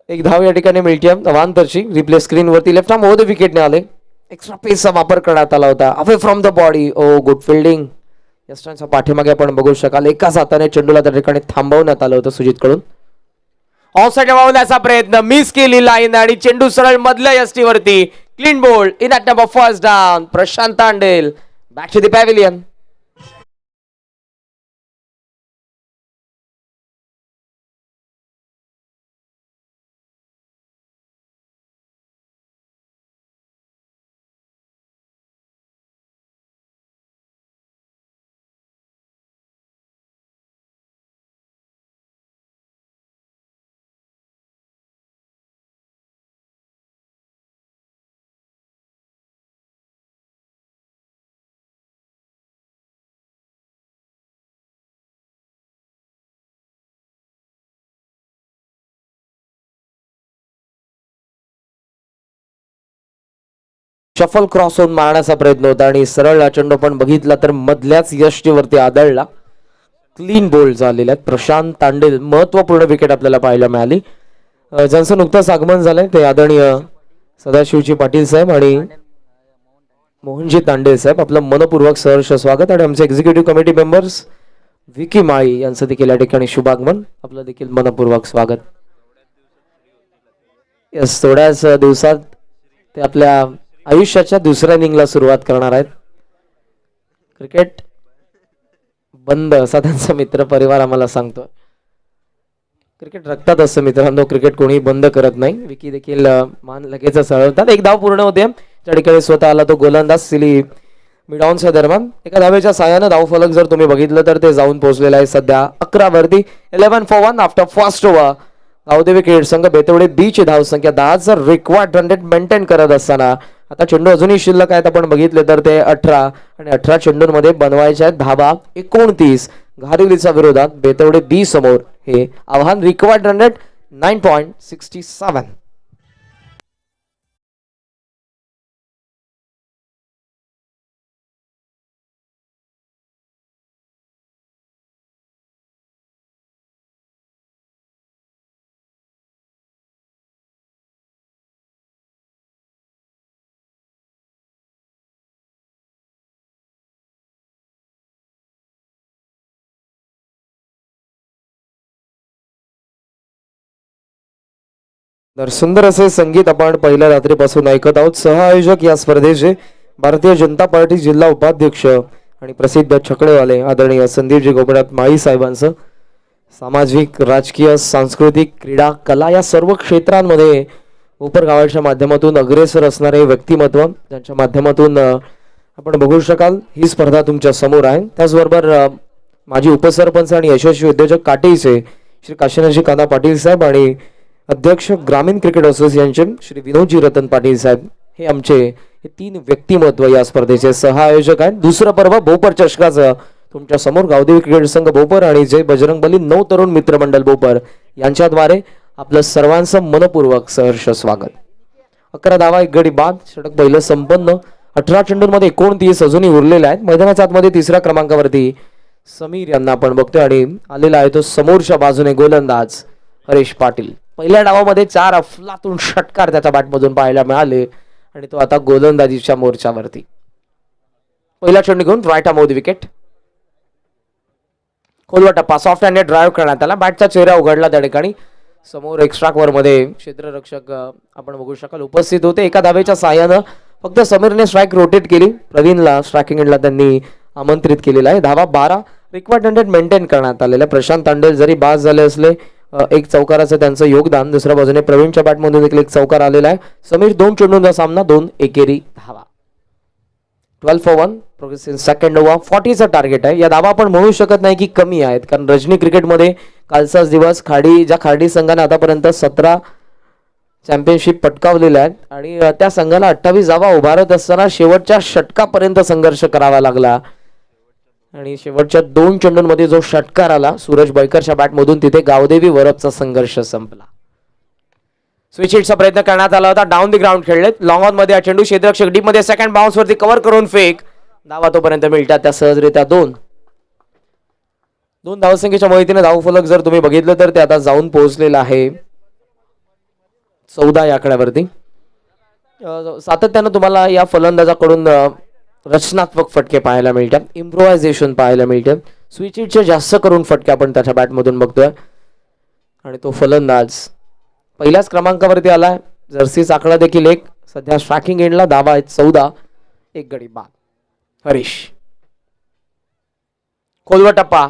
एक धाव या ठिकाणी मिळते अवांतरची. रिप्ले स्क्रीन वरती लेफ्ट आर्म ओव्हर द विकेटने आले. एक्स्ट्रा पेसचा वापर करण्यात आला होता away from the body. Oh good fielding. यस्टांच्या पाठीमागे आपण बघू शकाल एकाच हाताने चेंडूला त्या ठिकाणी थांबवण्यात आलं होतं सुजित कडून. ऑफ साइड वावण्याचा प्रयत्न, मिस केली लाईन आणि चेंडू सरळ मधल्या यष्टी वरती. Clean bowled in at number first down. Prashant Tandel back to the pavilion. Shuffle cross होऊन मारण्याचा प्रयत्न होता आणि सरळ चेंडू पण बघितला तर मधल्याच यष्टीवरती आदळला. क्लीन बोल्ड झालेले आहेत. प्रशांत तांडेल महत्वपूर्ण विकेट आपल्याला पाहायला मिळाली. ज्यांचं नुकतंच आगमन झालंय ते आदरणीय सदाशिवजी पाटील साहेब आणि मोहनजी तांडेल साहेब, आपलं मनपूर्वक सहर्ष स्वागत. आणि आमचे एक्झिक्युटिव्ह कमिटी मेंबर्स विकी माळी यांचं देखील या ठिकाणी शुभागमन, आपलं देखील मनपूर्वक स्वागत. यस, थोड्याच दिवसात ते आपल्या आयुष्याच्या दुसऱ्या इनिंगला सुरुवात करणार आहेत. क्रिकेट बंद असा त्यांचा मित्र परिवार आम्हाला सांगतोय. क्रिकेट रक्तात असतं मित्रांनो, क्रिकेट कोणी बंद करत नाही. विकी देखील मान लगेच चढवतात. एक धाव पूर्ण होते त्या ठिकाणी स्वतः आला तो गोलंदाज सिली मिडॉनच्या दरम्यान. एका धावेच्या साहाय्यानं धाव फलक जर तुम्ही बघितलं तर ते जाऊन पोहोचलेलं आहे सध्या 11 वरती. 11 for 1 after first over. Gavdevi cricket संघ बेतवडे बी ची धावसंख्या 10चा रिक्वायर्ड रन रेट मेंटेन करत असताना आता चेंडू अजूनही शिल्लक आहेत. आपण बघितले तर ते 18 आणि 18 चेंडूंमध्ये बनवायचे आहेत धाबा 29. घारिवलीच्या विरोधात बेतवडे बी समोर हे आव्हान. Required run rate 9.67. तर सुंदर असे संगीत आपण पहिल्या रात्रीपासून ऐकत आहोत. सहआयोजक या स्पर्धेचे भारतीय जनता पार्टी जिल्हा उपाध्यक्ष आणि प्रसिद्ध छकडेवाले आदरणीय संदीपजी गोपीनाथ माळी साहेबांचं सामाजिक, राजकीय, सांस्कृतिक, क्रीडा, कला या सर्व क्षेत्रांमध्ये भोपर गावाच्या माध्यमातून अग्रेसर असणारे व्यक्तिमत्व, ज्यांच्या माध्यमातून आपण बघू शकाल ही स्पर्धा तुमच्या समोर आहे. त्याचबरोबर माजी उपसरपंच आणि यशस्वी उद्योजक काटेचे श्री काशीनाथजी काना पाटील साहेब आणि अध्यक्ष ग्रामीण क्रिकेट असोसिएशन श्री विनोदजी रतन पाटील साहेब हे आमचे हे तीन व्यक्तिमत्व या स्पर्धेचे सहआयोजक आहेत. दुसरं पर्व भोपर चषकाचं तुमच्या समोर गावदेवी क्रिकेट संघ भोपर आणि जय बजरंगबली 9 तरुण मित्रमंडळ भोपर यांच्याद्वारे आपलं सर्वांचं मनपूर्वक सहर्ष स्वागत. 11 धावा, 1 गडी बाद, षटक पहिलं संपन्न. 18 चेंडूंमध्ये 29 अजूनही उरलेले आहेत. मैदानाच्या आतमध्ये तिसऱ्या क्रमांकावरती समीर यांना आपण बघतोय आणि आलेला आहे तो समोरच्या बाजूने गोलंदाज हरीश पाटील. पहिल्या डावामध्ये 4 अफलातून षटकार त्याच्या बॅटमधून पाहायला मिळाले आणि तो आता गोलंदाजीच्या मोर्चावरती. पहिला चेंडू घेऊन राईट आर्म विकेट. खोलवा टप्पा, सॉफ्ट हँडेड ड्राईव्ह करण्यात आला. बॅटचा चेहरा उघडला त्या ठिकाणी. समोर एक्स्ट्रा कव्हर मध्ये क्षेत्ररक्षक आपण बघू शकाल उपस्थित होते. एका धावेच्या साहाय्यानं फक्त समीरने स्ट्राईक रोटेट केली. प्रवीणला स्ट्रायकिंग एंडला त्यांनी आमंत्रित केलेला आहे. धावा 12. रिक्वायर्ड 100 मेंटेन करण्यात आलेला. प्रशांत तांडेल जरी बाद झाले असले, एक चौकाराचं त्यांचं योगदान. दुसऱ्या बाजूने प्रवीणच्या बॅटमधून देखील एक चौकार आलेला आहे. समीर 2 चेंडूंचा सामना, 2 एकेरी धावा. 12 for 1 प्रोग्रेसिव्ह सेकंड ओव्हर. 40चं टार्गेट आहे. या धावा आपण म्हणू शकत नाही की कमी आहेत, कारण रजनी क्रिकेटमध्ये कालचाच दिवस ज्या खाडी संघाने आतापर्यंत 17 चॅम्पियनशिप पटकावलेल्या आहेत आणि त्या संघाला 28 धावा उभारत असताना शेवटच्या षटकापर्यंत संघर्ष करावा लागला आणि शेवटच्या 2 चेंडूंमध्ये जो षटकार आला सूरज बैकरच्या बॅटमधून, तिथे गावदेवी वरपचा संघर्ष संपला. स्विच हिटचा प्रयत्न करण्यात आला होता. डाऊन द ग्राउंड खेळले. लॉंग ऑन मध्ये हा चेंडू क्षेत्ररक्षक डीप मध्ये सेकंड बाउन्स वरती कव्हर करून फेक. धावा तोपर्यंत मिळतात त्या सहजरित्या 2 धावसंख्येच्या मदतीने धावफलक जर तुम्ही बघितलं तर ते आता जाऊन पोहोचलेलं आहे 14 या आकड्यावरती. सातत्यानं तुम्हाला या फलंदाजाकडून रचनात्मक फटके पाहायला मिळतात, इम्प्रोव्हायझेशन पाहायला मिळतं. स्विच हिटचे जास्त करून फटके आपण त्याच्या बॅटमधून बघतोय आणि तो फलंदाज पहिल्याच क्रमांकावरती आलाय. जर्सीचा आकडा देखील 1. सध्या स्ट्रायकिंग एंडला धावा आहेत 14. 1 गडी बाद. हरीश खोलवा टप्पा,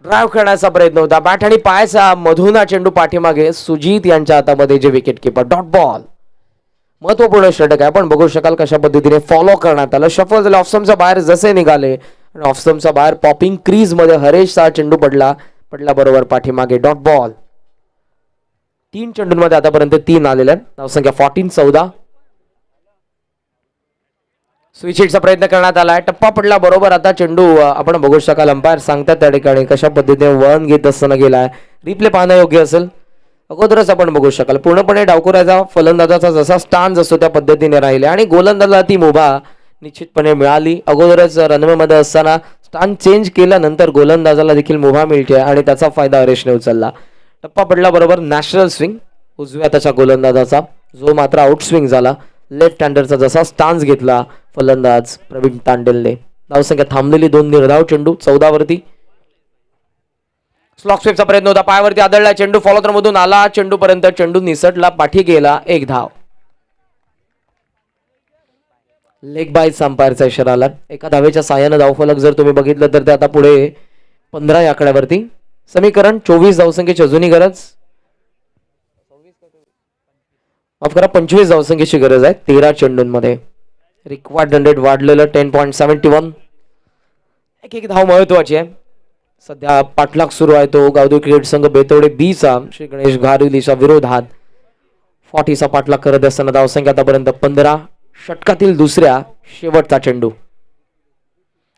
ड्राईव्ह करण्याचा प्रयत्न होता. बॅट आणि पायाचा मधून हा चेंडू पाठीमागे. सुजित यांच्या हातामध्ये जे विकेट किपर. Dot ball. महत्वपूर्ण षटक आहे. आपण बघू शकाल कशा पद्धतीने फॉलो करण्यात आलं. शफल झालं. ऑफस्टम्पच्या बाहेर जसे निघाले आणि ऑफस्टम्पच्या बाहेर पॉपिंग क्रीज मध्ये हरेशचा चेंडू पडला बरोबर पाठीमागे. Dot ball. 3 चेंडूंमध्ये आतापर्यंत 3 आलेल्या आहेत. धावसंख्या 14-14. स्विच हिटचा प्रयत्न करण्यात आलाय. टप्पा पडला बरोबर. आता चेंडू आपण बघू शकाल अंपायर सांगतात त्या ठिकाणी कशा पद्धतीने वळण घेत असताना गेलाय. रिप्ले पाहणं योग्य असेल. अगोदरच आपण बघू शकाल पूर्णपणे डावखुऱ्याचा फलंदाजाचा जसा स्टान्स असतो त्या पद्धतीने राहिले आणि गोलंदाजाला ती मुभा निश्चितपणे मिळाली. अगोदरच रनवे मध्ये असताना स्टान चेंज केल्यानंतर गोलंदाजाला देखील मुभा मिळते आणि त्याचा फायदा हरेशने उचलला. टप्पा पडला बरोबर. नॅशनल स्विंग उजव्या त्याच्या गोलंदाजाचा, जो मात्र आउट स्विंग झाला. लेफ्ट हँडरचा जसा स्टान्स घेतला फलंदाज प्रवीण तांडेलने. धावसंख्या थांबलेली 2 निर्धाव चेंडू 14 वरती. स्लॉक स्वीपचा प्रयत्न होता. पायावरती आदळला चेंडू. फॉलोथ्रो मधून आला चेंडू पर्यंत. चेंडू निसटला, पाठी गेला. 1 धाव. लेग बाईच अंपायरचा इशारा आला. एका धावेच्या साहाय्याने धावफलक जर तुम्ही बघितलं तर ते आता पुढे 15 या आकड्यावरती. समीकरण 24 धावसंख्येची अजूनही गरज. 25 धावसंख्येची गरज आहे 13 चेंडूंमध्ये. रिक्वायर्ड 100 वाढलेलं 10.71. एक धाव महत्वाची आहे. सध्या पाठलाग सुरू आहे तो गावदेवी क्रिकेट संघ बेतवडे बीचा श्री गणेश घारुलीच्या विरोधात. 40चा पाठलाग करत असताना धावसंख्या आतापर्यंत 15. षटकातील दुसऱ्या शेवटचा चेंडू.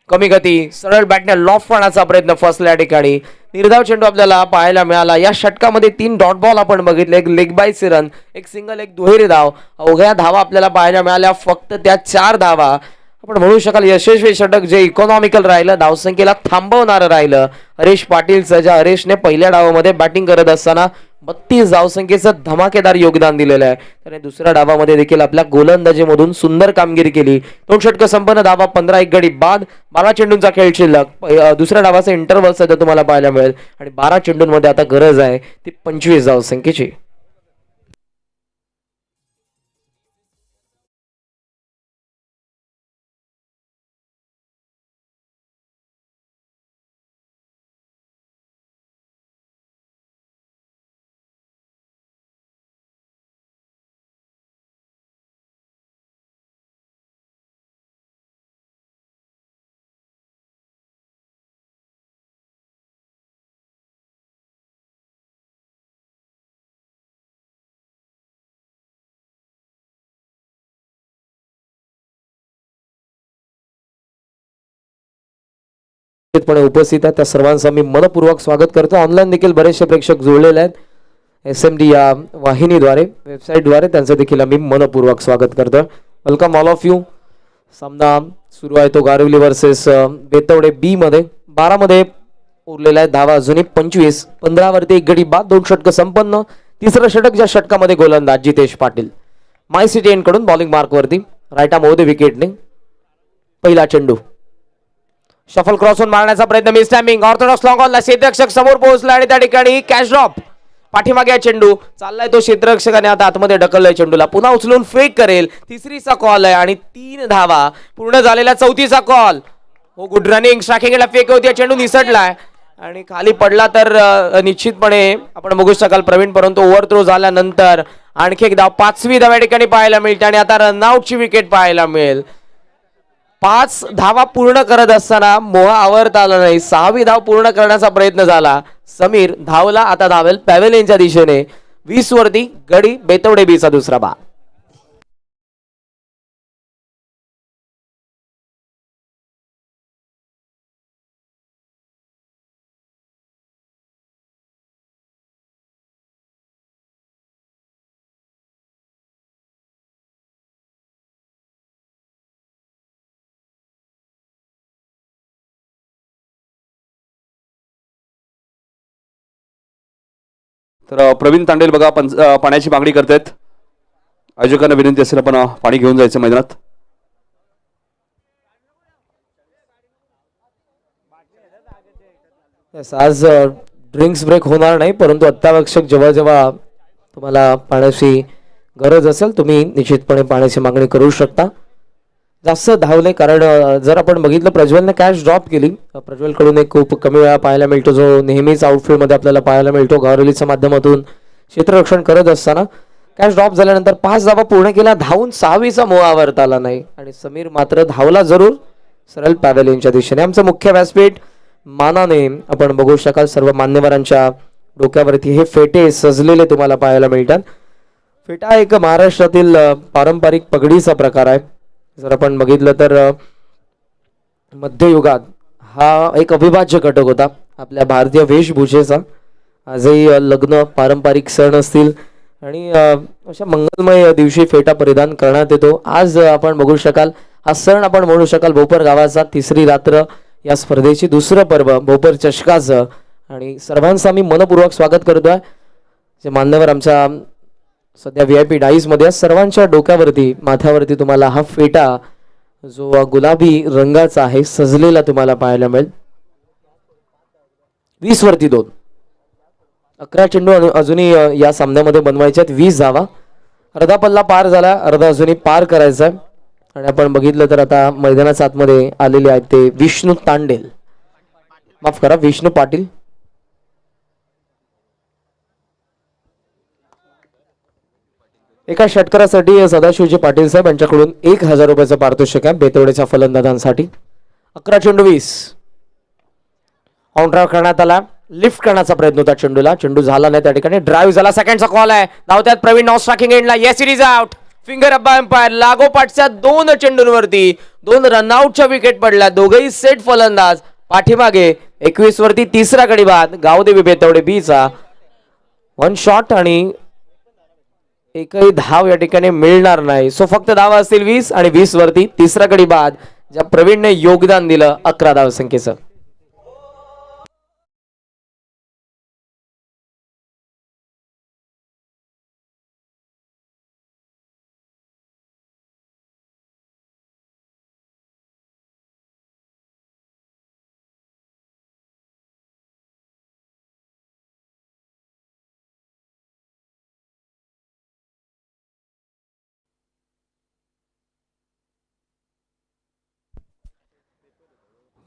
कमी गती, सरळ बॅटने लॉफ करण्याचा प्रयत्न फसल्या ठिकाणी. निर्धाव चेंडू आपल्याला पाहायला मिळाला. या षटकामध्ये 3 डॉट बॉल आपण बघितले. एक लेग बाय रन, एक सिंगल, एक दुहेरी धाव. अवघ्या धावा आपल्याला पाहायला मिळाल्या. फक्त त्या 4 धावा आपण म्हणू शकाल यशस्वी षटक जे इकॉनॉमिकल राहिलं, धावसंख्येला थांबवणारं राहिलं. हरीश पाटीलचं, ज्या हरीशने पहिल्या डावामध्ये बॅटिंग करत असताना 32 धावसंख्येचं धमाकेदार योगदान दिलेलं आहे. त्याने दुसऱ्या डावामध्ये देखील आपल्या गोलंदाजीमधून सुंदर कामगिरी केली. 2 षटकं संपन्न, धावा 15, 1 गडी बाद. 12 चेंडूंचा खेळ शिल्लक. दुसऱ्या डावाचा इंटरव्हल सध्या तुम्हाला पाहायला मिळेल आणि 12 चेंडूंमध्ये आता गरज आहे ती 25 धावसंख्येची. निश्चितपणे उपस्थित आहेत त्या सर्वांचं मी मनपूर्वक स्वागत करतो. ऑनलाईन देखील बरेचसे प्रेक्षक जुळलेले आहेत SMD या वाहिनीद्वारे, वेबसाईटद्वारे, त्यांचं देखील आम्ही मनपूर्वक स्वागत करतो. Welcome all of you. सामना सुरू आहे तो गारिवली वर्सेस बेतवडे बी मध्ये. 12 मध्ये उरलेला आहे धावा अजूनही 25. 15 वरती 1 गडी बाद, 2 षटक संपन्न. तिसरं षटक ज्या षटकामध्ये गोलंदाज जितेश पाटील माय सिटी एन कडून बॉलिंग मार्क वरती राईट आर्म होते विकेटने. पहिला चेंडू शफल क्रॉसहून मारण्याचा प्रयत्न, मिस टायमिंग. ऑर्थोडॉक्स लॉंग ऑनला क्षेत्ररक्षक समोर पोहोचला आणि त्या ठिकाणी कॅच ड्रॉप. पाठीमागे हा चेंडू चाललाय तो क्षेत्ररक्षकाने आता आतमध्ये ढकललाय चेंडूला, पुन्हा उचलून फेक करेल. तिसरीचा कॉल आहे आणि 3 धावा पूर्ण झालेला. चौथीचा कॉल. हो, गुड रनिंग. स्ट्रायकिंगला फेक होती, चेंडू निसटलाय आणि खाली पडला तर निश्चितपणे आपण बघू शकाल प्रवीण, परंतु ओव्हर थ्रो झाल्यानंतर आणखी एक धाव, 5वी धाव या ठिकाणी पाहायला मिळते आणि आता रनआउटची विकेट पाहायला मिळेल. 5 धावा पूर्ण करत असताना मोह आवरता आला नाही. 6वी धाव पूर्ण करण्याचा प्रयत्न झाला. समीर धावला, आता धावेल पॅव्हेलियनच्या दिशेने. 20 वरती गडी बेतवडे बीचा दुसरा बा. तर प्रवीण तांडेल बघा पाण्याची मागणी करतायत. आयोजकांना विनंती असेल आपण पाणी घेऊन जायचं मैदानात. आज ड्रिंक्स ब्रेक होणार नाही, परंतु अत्यावश्यक जेव्हा जेव्हा तुम्हाला पाण्याची गरज असेल तुम्ही निश्चितपणे पाण्याची मागणी करू शकता. जास्त धावले कारण जर आपण बघितलं प्रज्वलने कॅच ड्रॉप केली. प्रज्वलकडून एक खूप कमी वेळा पाहायला मिळतो जो नेहमीच आउटफील्डमध्ये आपल्याला पाहायला मिळतो. गावरलीच्या माध्यमातून क्षेत्ररक्षण करत असताना कॅच ड्रॉप झाल्यानंतर 5 धावा पूर्ण केल्या, धावून 6वीचा मोह आवरता आला नाही आणि समीर मात्र धावला जरूर सरळ पॅव्हेलियनच्या दिशेने. आमचं मुख्य व्यासपीठ मानाने आपण बघू शकाल सर्व मान्यवरांच्या डोक्यावरती हे फेटे सजलेले तुम्हाला पाहायला मिळतात. फेटा एक महाराष्ट्रातील पारंपरिक पगडीचा प्रकार आहे. जर आपण बघितलं तर मध्ययुगात हा एक अविभाज्य घटक होता आपल्या भारतीय वेशभूषेचा. आजही लग्न, पारंपरिक सण असतील आणि अशा मंगलमय दिवशी फेटा परिधान करण्यात येतो. आज आपण बघू शकाल हा सण आपण म्हणू शकाल भोपर गावाचा. 3री रात्र या स्पर्धेची, दुसरं पर्व भोपर चषकाचं आणि सर्वांचं आम्ही मनपूर्वक स्वागत करतोय. जे मान्यवर आमच्या सध्या VIP डाईज मध्ये सर्वांच्या डोक्यावरती, माथ्यावरती तुम्हाला हा फेटा जो गुलाबी रंगाचा आहे सजलेला तुम्हाला पाहायला मिळेल. 20 वरती 2. 11 चेंडू अजूनही या सामन्यामध्ये बनवायचे आहेत. 20 धावा. अर्धा पल्ला पार झाला, अर्धा अजूनही पार करायचा आहे. आणि आपण बघितलं तर आता मैदानाच्या आतमध्ये आलेले आहेत ते विष्णू तांडेल, माफ करा विष्णू पाटील. एका षटकारासाठी सदाशिवजी पाटील साहेब यांच्याकडून 1000 रुपयाचं पारितोषिक आहे बेतवडेच्या फलंदाजांसाठी. 11 चेंडू 20. ऑन ड्राईव्ह करण्यात आला, लिफ्ट करण्याचा प्रयत्न होता चेंडूला, चेंडू झाला नाही त्या ठिकाणी. ड्राईव्ह झाला, सेकंडचा कॉल आहे. धावत्यात प्रवीण नॉट स्ट्रायकिंग एंडला. या series out. Finger up by umpire. लागोपाठच्या 2 चेंडूंवरती 2 रनआउटच्या विकेट पडल्या. दोघेही सेट फलंदाज पाठीमागे. 21 वरती तिसरा गडी बाद गावदेवी बेतवडे बीचा. 1 शॉट आणि एकही धाव या ठिकाणी मिळणार नाही. सो फक्त धावा असतील 20 आणि 20 वरती तिसरा गडी बाद ज्या प्रवीणने योगदान दिलं 11 धाव संख्येचं.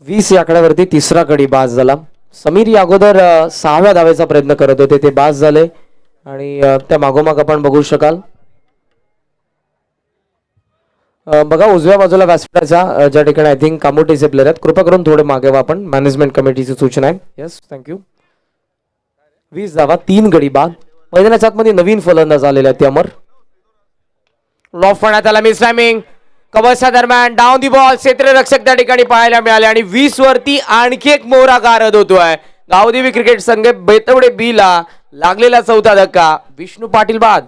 वीस या आकड्यावरती तिसरा गडी बाद झाला. समीर या अगोदर 6व्या धावेचा प्रयत्न करत होते, ते बाद झाले आणि त्या मागोमाग आपण बघू शकाल बघा उजव्या बाजूला व्यासपीठाच्या ज्या ठिकाणी आय थिंक कामोटेचे प्लेयर आहेत, कृपा करून थोडे मागे वा. आपण मॅनेजमेंट कमिटीची सूचना आहे. Yes, thank you. 20 धावा 3 गडी बाद. मैदानाच्या आतमध्ये नवीन फलंदाज आलेले आहेत. अमर लॉफ करण्यात आला, मिस टायमिंग. कवचा दरम्यान डाऊन दी बॉल क्षेत्ररक्षक त्या ठिकाणी पाहायला मिळाले आणि 20 वरती आणखी एक मोहरा गारद होतोय. गावदेवी क्रिकेट संघ बेतवडे बी ला लागलेला चौथा धक्का. विष्णू पाटील बाद.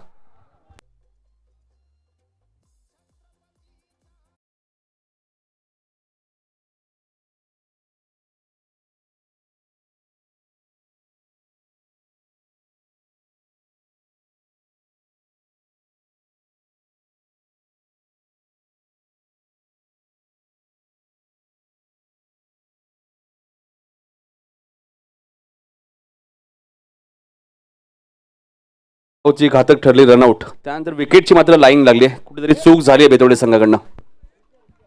ची घातक ठरली रनआउट. त्यानंतर विकेटची मात्र लाईन लागली आहे. कुठेतरी चूक झाली आहे बेतवडे संघाकडनं.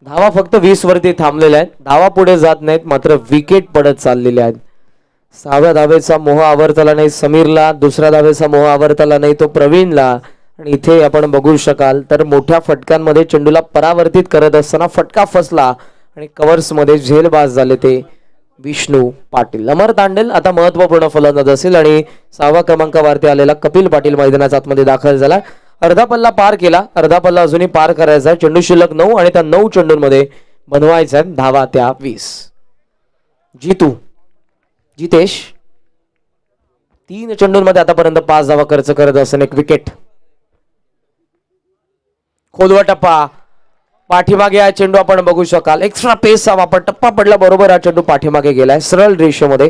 धावा फक्त 20 वरती थांबलेल्या आहेत. धावा पुढे जात नाहीत मात्र विकेट पडत चाललेल्या आहेत. 6व्या धावेचा मोह आवरताला नाही समीरला, दुसऱ्या धावेचा मोह आवरताला नाही तो प्रवीणला. आणि इथे आपण बघू शकाल तर मोठ्या फटक्यांमध्ये चेंडूला परावर्तित करत असताना फटका फसला आणि कव्हर्स मध्ये झेलबाज झाले ते विष्णू पाटील. अमर तांडेल आता महत्वपूर्ण फलंदाज असेल आणि 6व्या क्रमांकावरती आलेला कपिल पाटील मैदानाच्या आतमध्ये दाखल झाला. अर्धा पल्ला पार केला, अर्धा पल्ला अजूनही पार करायचा. चेंडू शिल्लक 9 आणि त्या 9 चेंडूंमध्ये बनवायचा धावा त्या 20. जितेश 3 चेंडूंमध्ये आतापर्यंत 5 धावा खर्च करत असताना एक विकेट. खोलवा टप्पा पाठीमागे हा चेंडू आपण बघू शकाल. एक्स्ट्रा पेसचा वापर, टप्पा पडला बरोबर हा चेंडू पाठीमागे गेलाय सरळ रेषेमध्ये.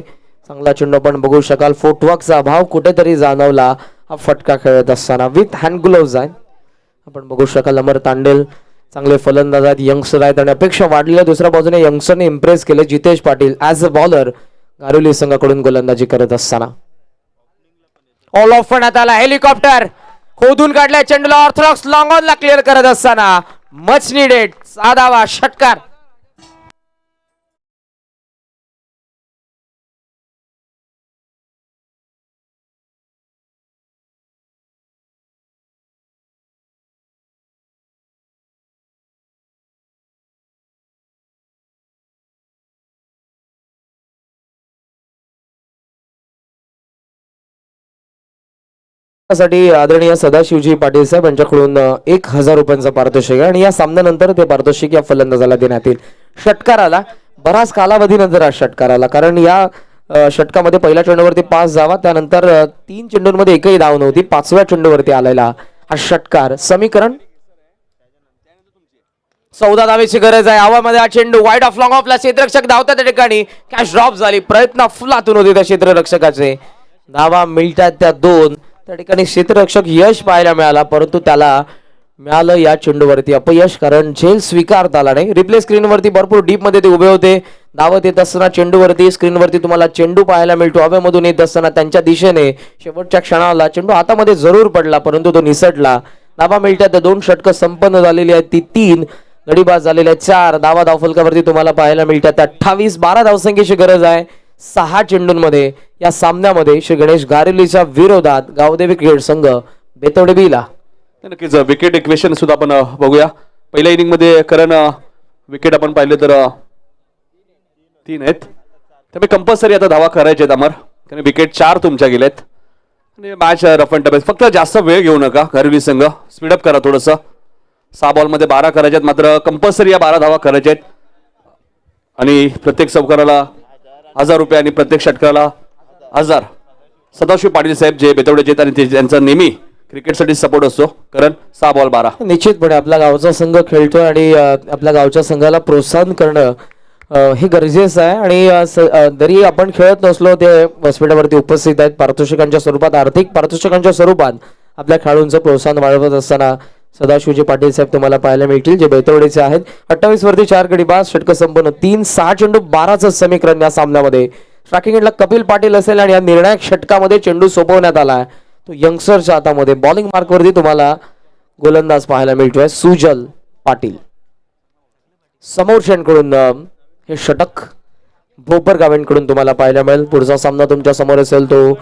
चांगला चेंडू आपण बघू शकाल. फुटवर्कचा अभाव कुठेतरी जाणवला हा फटका खेळत असताना. विथ हँड ग्लोव्ज आहे आपण बघू शकाल. अमर तांडेल चांगले फलंदाज आहेत, यंगस्टर आहेत आणि अपेक्षा वाढलेल्या दुसऱ्या बाजूने यंगस्टरने इम्प्रेस केले. Jitesh Patil as a bowler गारुली संघाकडून गोलंदाजी करत असताना ऑल ऑफ फण्यात आला. हेलिकॉप्टर खोदून काढल्या चेंडूला ऑर्थोडॉक्स लॉंग ऑनला क्लिअर करत असताना मच नीडेड 6 धावा षटकार. साठी आदरणीय सदाशिवजी पाटील साहेब यांच्याकडून 1000 रुपयांचा पारितोषिक आहे आणि या सामन्यानंतर ते पारितोषिक या फलंदाजाला देण्यात येईल. षटकाराला बराच कालावधीनंतर हा षटकार आला कारण या षटकामध्ये पहिल्या चेंडूवरती 5 धावा, त्यानंतर 3 चेंडूंमध्ये एकही धाव नव्हती. 5व्या चेंडूवरती आलेला हा षटकार. समीकरण 14 धावेची गरज आहे. हवामध्ये हा चेंडू वाईड ऑफ लॉंग ऑफला क्षेत्ररक्षक धावतात त्या ठिकाणी कॅच ड्रॉप झाली. प्रयत्न फुलातून होते त्या क्षेत्ररक्षकाचे. धावा मिळतात त्या 2. त्या ठिकाणी क्षेत्ररक्षक यश पाहायला मिळाला परंतु त्याला मिळालं या चेंडूवरती अपयश कारण झेल स्वीकारता आला नाही. रिप्ले स्क्रीनवरती भरपूर डीप मध्ये ते उभे होते. धावत येत असताना चेंडूवरती स्क्रीनवरती तुम्हाला चेंडू पाहायला मिळतो. हवेमधून येत असताना त्यांच्या दिशेने शेवटच्या क्षणाला चेंडू हातामध्ये जरूर पडला परंतु तो निसटला. धावा मिळतात. 2 षटकं संपन्न झालेली आहेत ती 3. गडीबाज झालेल्या आहेत 4 धावा. धावफलकावरती तुम्हाला पाहायला मिळतात 28. 12 धावसंख्येची गरज आहे 6 चेंडूंमध्ये. या सामन्यामध्ये श्री गणेश गारेलीच्या विरोधात गावदेवी क्रिकेट संघ बेतवडे बीला. नक्कीच विकेट इक्वेशन सुद्धा आपण बघूया. पहिल्या इनिंग मध्ये करण विकेट आपण पाहिले तर 3 आहेत. त्यामुळे कंपल्सरी आता धावा करायचे आहेत अमर कारण विकेट 4 तुमच्या गेलेत आणि मॅच रफ अँड टफ. फक्त जास्त वेळ घेऊ नका गारेली संघ, स्पीडअप करा थोडंसं. 6 बॉलमध्ये 12 करायचे आहेत मात्र कंपल्सरी या 12 धावा करायच्या आहेत आणि प्रत्येक चौकाराला 1000 रुपये आणि प्रत्येक षटकाला 1000. सदाशिव पाटील साहेब जे बेतवडे आहेत आणि त्यांचा नेहमी क्रिकेटसाठी सपोर्ट असतो कारण 6 बॉल 12. निश्चितपणे आपला गावचा संघ खेळतोय आणि आपल्या गावच्या संघाला प्रोत्साहन करणं हे गरजेचं आहे आणि जरी आपण खेळत नसलो ते व्यासपीठावरती उपस्थित आहेत. पारितोषिकांच्या स्वरूपात, आर्थिक पारितोषिकांच्या स्वरूपात आपल्या खेळाडूंचं प्रोत्साहन वाढवत असताना सदाशिवजी पाटील साहेब तुम्हाला पाहायला मिळतील जे बेतवडेचे आहेत. 28 वरती 4 गडी बाद, षटक संपन्न 3. 6 चेंडू 12चं समीकरण या सामन्यामध्ये. स्ट्रायकिंग एंडला कपिल पाटील असेल आणि या निर्णायक षटकामध्ये चेंडू सोपवण्यात आला तो यंगस्टरच्या हातामध्ये. बॉलिंग मार्कवरती तुम्हाला गोलंदाज पाहायला मिळतोय सुजल पाटील. समोरच्यांकडून हे षटक भोपर गावेंकडून तुम्हाला पाहायला मिळेल. पुढचा सामना तुमच्या समोर असेल तो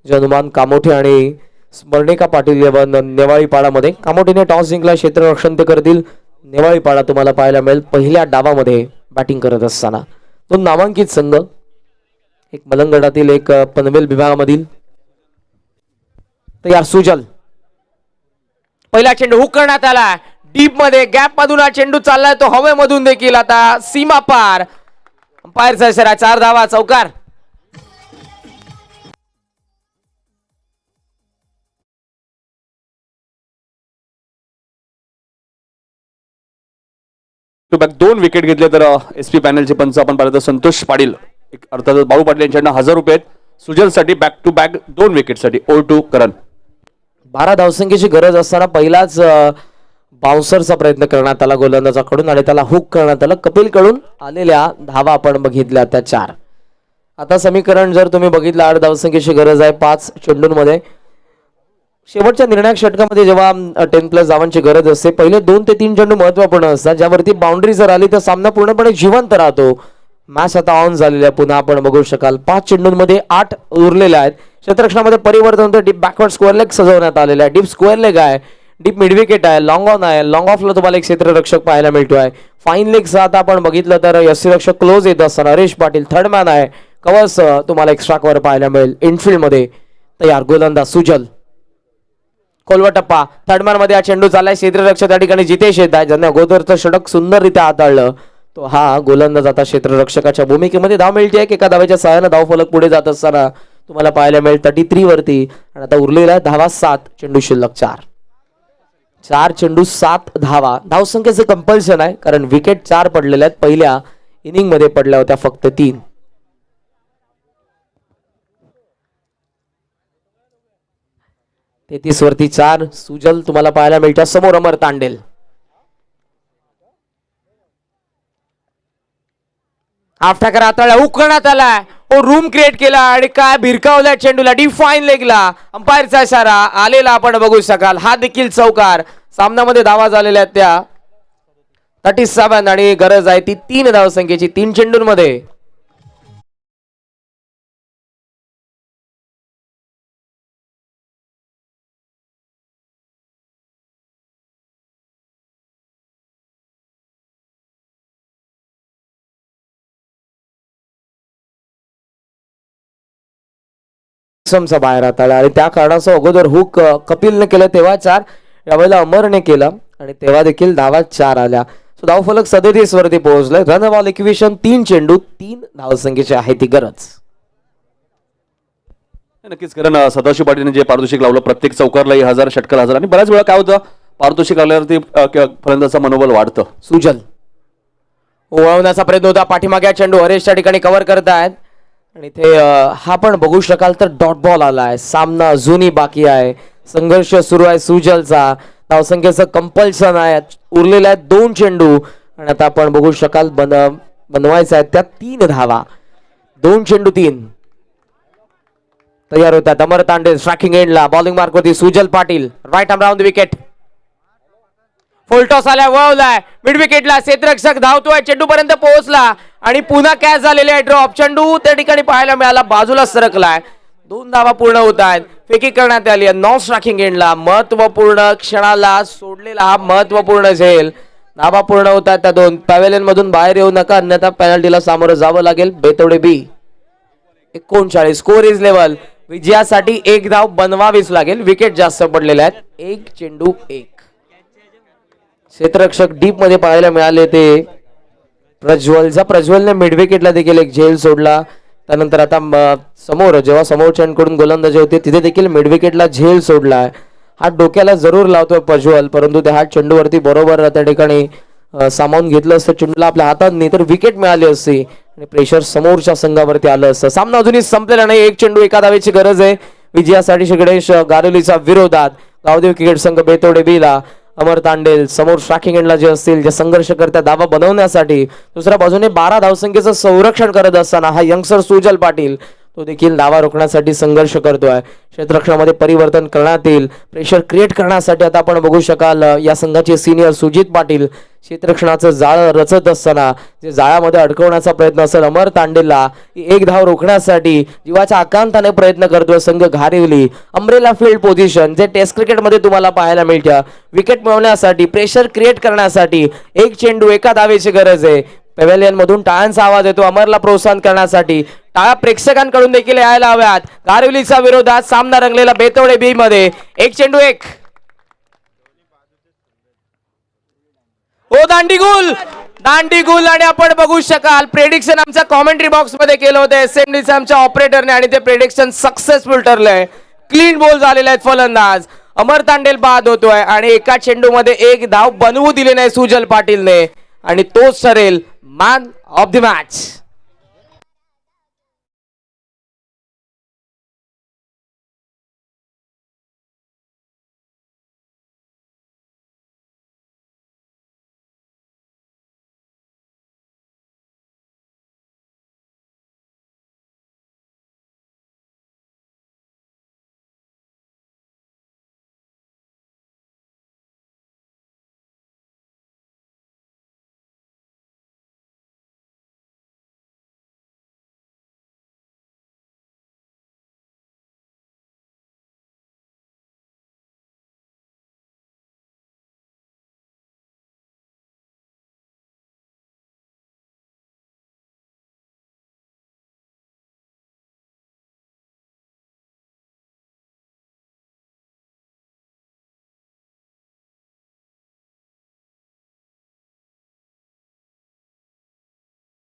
जनुमान कामोठे आणि स्मरणिका पाटील नेवाळीपाडामध्ये. कामोठीने टॉस जिंकला, क्षेत्ररक्षण ते करतील. नेवाळीपाडा तुम्हाला पाहायला मिळेल पहिल्या डावामध्ये बॅटिंग करत असताना. 2 नामांकित संघ, एक मलंगडातील एक पनवेल विभागामधील. तयार सुजल. पहिला चेंडू हुक करण्यात आला. डीप मध्ये गॅप मधून हा चेंडू चाललाय तो हवेमधून देखील आता सीमा पार. अंपायरचा इशारा 4 धावा चौकार. टू बॅक 2 विकेट घेतले तर एसपी पॅनलचे पंच आपण पाहिलं तर संतोष पाटील अर्थात बाबू पाटील यांच्याकडनं 1000 रुपये आहेत. सुजलसाठी बॅक टू बॅक 2 विकेटसाठी ओव्हर टू करण. 12 धावसंख्येची गरज असताना पहिलाच बाउन्सरचा प्रयत्न करण्यात आला गोलंदाजाकडून आणि त्याला हुक करण्यात आलं. कपिल कडून आलेल्या धावा आपण बघितल्या त्या 4. आता समीकरण जर तुम्ही बघितलं 8 धावसंख्येची गरज आहे 5 चेंडूंमध्ये. शेवटच्या निर्णायक षटकामध्ये जेव्हा 10+ धावांची गरज असते पहिले 2 ते 3 चेंडू महत्त्वपूर्ण असतात ज्यावरती बाउंड्री जर आली तर सामना पूर्णपणे जिवंत राहतो. मॅच आता ऑन झालेली आहे पुन्हा आपण बघू शकाल 5 चेंडूंमध्ये 8 उरलेले आहेत. क्षेत्ररक्षणामध्ये परिवर्तन होतं. डीप बॅकवर्ड स्क्वेअर लेग सजवण्यात आलेला आहे. डीप स्क्वेअर लेग आहे. डीप मिड विकेट आहे. लॉंग ऑन आहे. लॉंग ऑफला तुम्हाला एक क्षेत्ररक्षक पाहायला मिळतोय. फाईन लेगचा आता आपण बघितलं तर यष्टीरक्षक क्लोज येत असताना हरीश पाटील थर्ड मॅन आहे. कवर्स तुम्हाला एक्स्ट्रा कव्हर पाहायला मिळेल. इनफिल्ड मध्ये तयार गोलंदाज सुजल. खोलवा टप्पा थर्ड मॅन मध्ये हा चेंडू चाललाय. क्षेत्ररक्षक त्या ठिकाणी जितेश येत आहे ज्यांनी अगोदरचं षटक सुंदररित्या हाताळलं. तो हा गोलंदाज आता क्षेत्ररक्षकाच्या भूमिकेमध्ये धाव मिळते. एका धावेच्या सहाय्याने धाव फलक पुढे जात असताना तुम्हाला पाहायला मिळेल 33 वरती. आणि आता उरलेला धावा 7 चेंडू शिल्लक 4 चेंडू 7 धावा. धावसंख्येचं कंपल्शन आहे कारण विकेट 4 पडलेल्या आहेत. पहिल्या इनिंग मध्ये पडल्या होत्या फक्त 3. तेहतीस वरती 4 सुजल तुम्हाला पाहायला मिळतात. समोर अमर तांडेल. आफ्टाकर हाताळला उकळण्यात आलाय. रूम क्रिएट केला आणि काय भिरकावलाय चेंडूला डिफाईन लेगला. अंपायरचा इशारा आलेला आपण बघू शकाल. हा देखील चौकार. सामन्यामध्ये धावा झालेल्या आहेत त्या 37 आणि गरज आहे ती 3 धावसंख्येची 3 चेंडूंमध्ये. समचा बाहेर हाताळला आणि त्या कारणाचं अगोदर हुक कपिलने केलं तेव्हा 4. यावेळेला अमरने केलं आणि तेव्हा देखील धावा 4 आल्या. सो धाव फलक 37 वरती पोहोचलाय. रन बॉल इक्वेशन 3 चेंडू 3 धावसंख्येची आहे ती गरज. नक्कीच कारण सदाशिव पाटीलने जे पारितोषिक लावलं प्रत्येक चौकारलाही 1000 षटकार 1000 आणि बऱ्याच वेळा काय होतं पारितोषिक लावल्यावरती फलंदाजाचा मनोबल वाढतं. सुजल ओळवण्याचा प्रयत्न होता. पाठीमागे चेंडू हरेशच्या ठिकाणी कव्हर करतायत आणि ते हा पण बघू शकाल तर डॉट बॉल आलाय. सामना अजूनही बाकी आहे. संघर्ष सुरू आहे सुजलचा. धावसंख्येचं कंपल्शन आहे. उरलेल्या आहेत 2 चेंडू आणि आता आपण बघू शकाल बनवायचा आहे त्या 3 धावा. 2 चेंडू 3 तयार होतात. अमर तांडे स्ट्रायकिंग एंडला बॉलिंग मार्क होती. Sujal Patil right arm round wicket. Full toss आलाय वळवलाय मिड विकेटला. क्षेत्ररक्षक धावतोय चेंडू पर्यंत पोहोचला आणि पुन्हा कॅच झालेले आहे. ड्रॉप चेंडू त्या ठिकाणी पाहायला मिळाला बाजूला सरकलाय. 2 धावा पूर्ण होत आहेत. फेकी करण्यात आली आहे. नॉन स्ट्रायकिंग एंडला महत्वपूर्ण क्षणाला सोडलेला हा महत्वपूर्ण झेल. धावा पूर्ण होत आहेत त्या 2. पॅव्हेलियन मधून बाहेर येऊ नका अन्यथा पेनल्टीला सामोरं जावं लागेल. बेतवडे बी 39 स्कोर इज लेवल. विजयासाठी 1 धाव बनवावीच लागेल. विकेट जास्त पडलेले आहेत. 1 चेंडू 1. क्षेत्ररक्षक डीप मध्ये पाहायला मिळाले ते प्रज्वलने मिड विकेटला देखील एक झेल सोडला. त्यानंतर आता समोर जेव्हा समोरच्यांकडून गोलंदाजी होते तिथे देखील मिड विकेटला झेल सोडलाय. हा डोक्याला जरूर लावतोय प्रज्वल परंतु त्या चेंडूवरती बरोबर त्या ठिकाणी सामावून घेतलं असतं चेंडूला आपल्या हातात नाही तर विकेट मिळाली असती आणि प्रेशर समोरच्या संघावरती आलं असतं. सामना अजूनही संपलेला नाही. 1 चेंडू 1 धावेची गरज आहे विजयासाठी. शिगणेश गारोलीचा विरोधात गावदेव क्रिकेट संघ बेतवडे बीला अमर तांडेल समोर स्ट्रायकिंग एंडला जे असतील जे संघर्ष करतात धावा बनवण्यासाठी. दुसऱ्या बाजूने 12 धावसंख्येचं संरक्षण करत असताना हा यंगस्टर सुजल पाटील तो देखील धावा रोखण्यासाठी संघर्ष करतोय. क्षेत्ररक्षणामध्ये परिवर्तन करण्यात येईल. प्रेशर क्रिएट करण्यासाठी आता आपण बघू शकाल या संघाचे सिनियर सुजित पाटील क्षेत्ररक्षणाचं जाळं रचत असताना जे जाळ्यामध्ये अडकवण्याचा प्रयत्न असेल अमर तांडेलला 1 धाव रोखण्यासाठी जीवाच्या आकांताने प्रयत्न करतोय संघ घारिवली. अम्ब्रेला फील्ड पोझिशन जे टेस्ट क्रिकेटमध्ये तुम्हाला पाहायला मिळतं. विकेट मिळवण्यासाठी प्रेशर क्रिएट करण्यासाठी 1 चेंडू 1 धावेची गरज आहे. पॅव्हेलियन मधून टाळ्यांचा आवाज येतो अमरला प्रोत्साहन करण्यासाठी. टाळ्या प्रेक्षकांकडून देखील यायला हव्यात. गारविलीचा विरोधात सामना रंगलेला बेतवडे बी मध्ये 1 चेंडू 1. ओ दांडीगुल आणि आपण बघू शकाल प्रेडिक्शन आमच्या कॉमेंट्री बॉक्स मध्ये केलं होतं एसएमडीच्या आमच्या ऑपरेटरने आणि ते प्रेडिक्शन सक्सेसफुल ठरलंय. क्लीन बॉल झालेले आहेत फलंदाज. अमर तांडेल बाद होतोय आणि एका चेंडू मध्ये एक धाव बनवू दिली नाही सुजल पाटीलने आणि तोच ठरेल मॅन ऑफ द मॅच.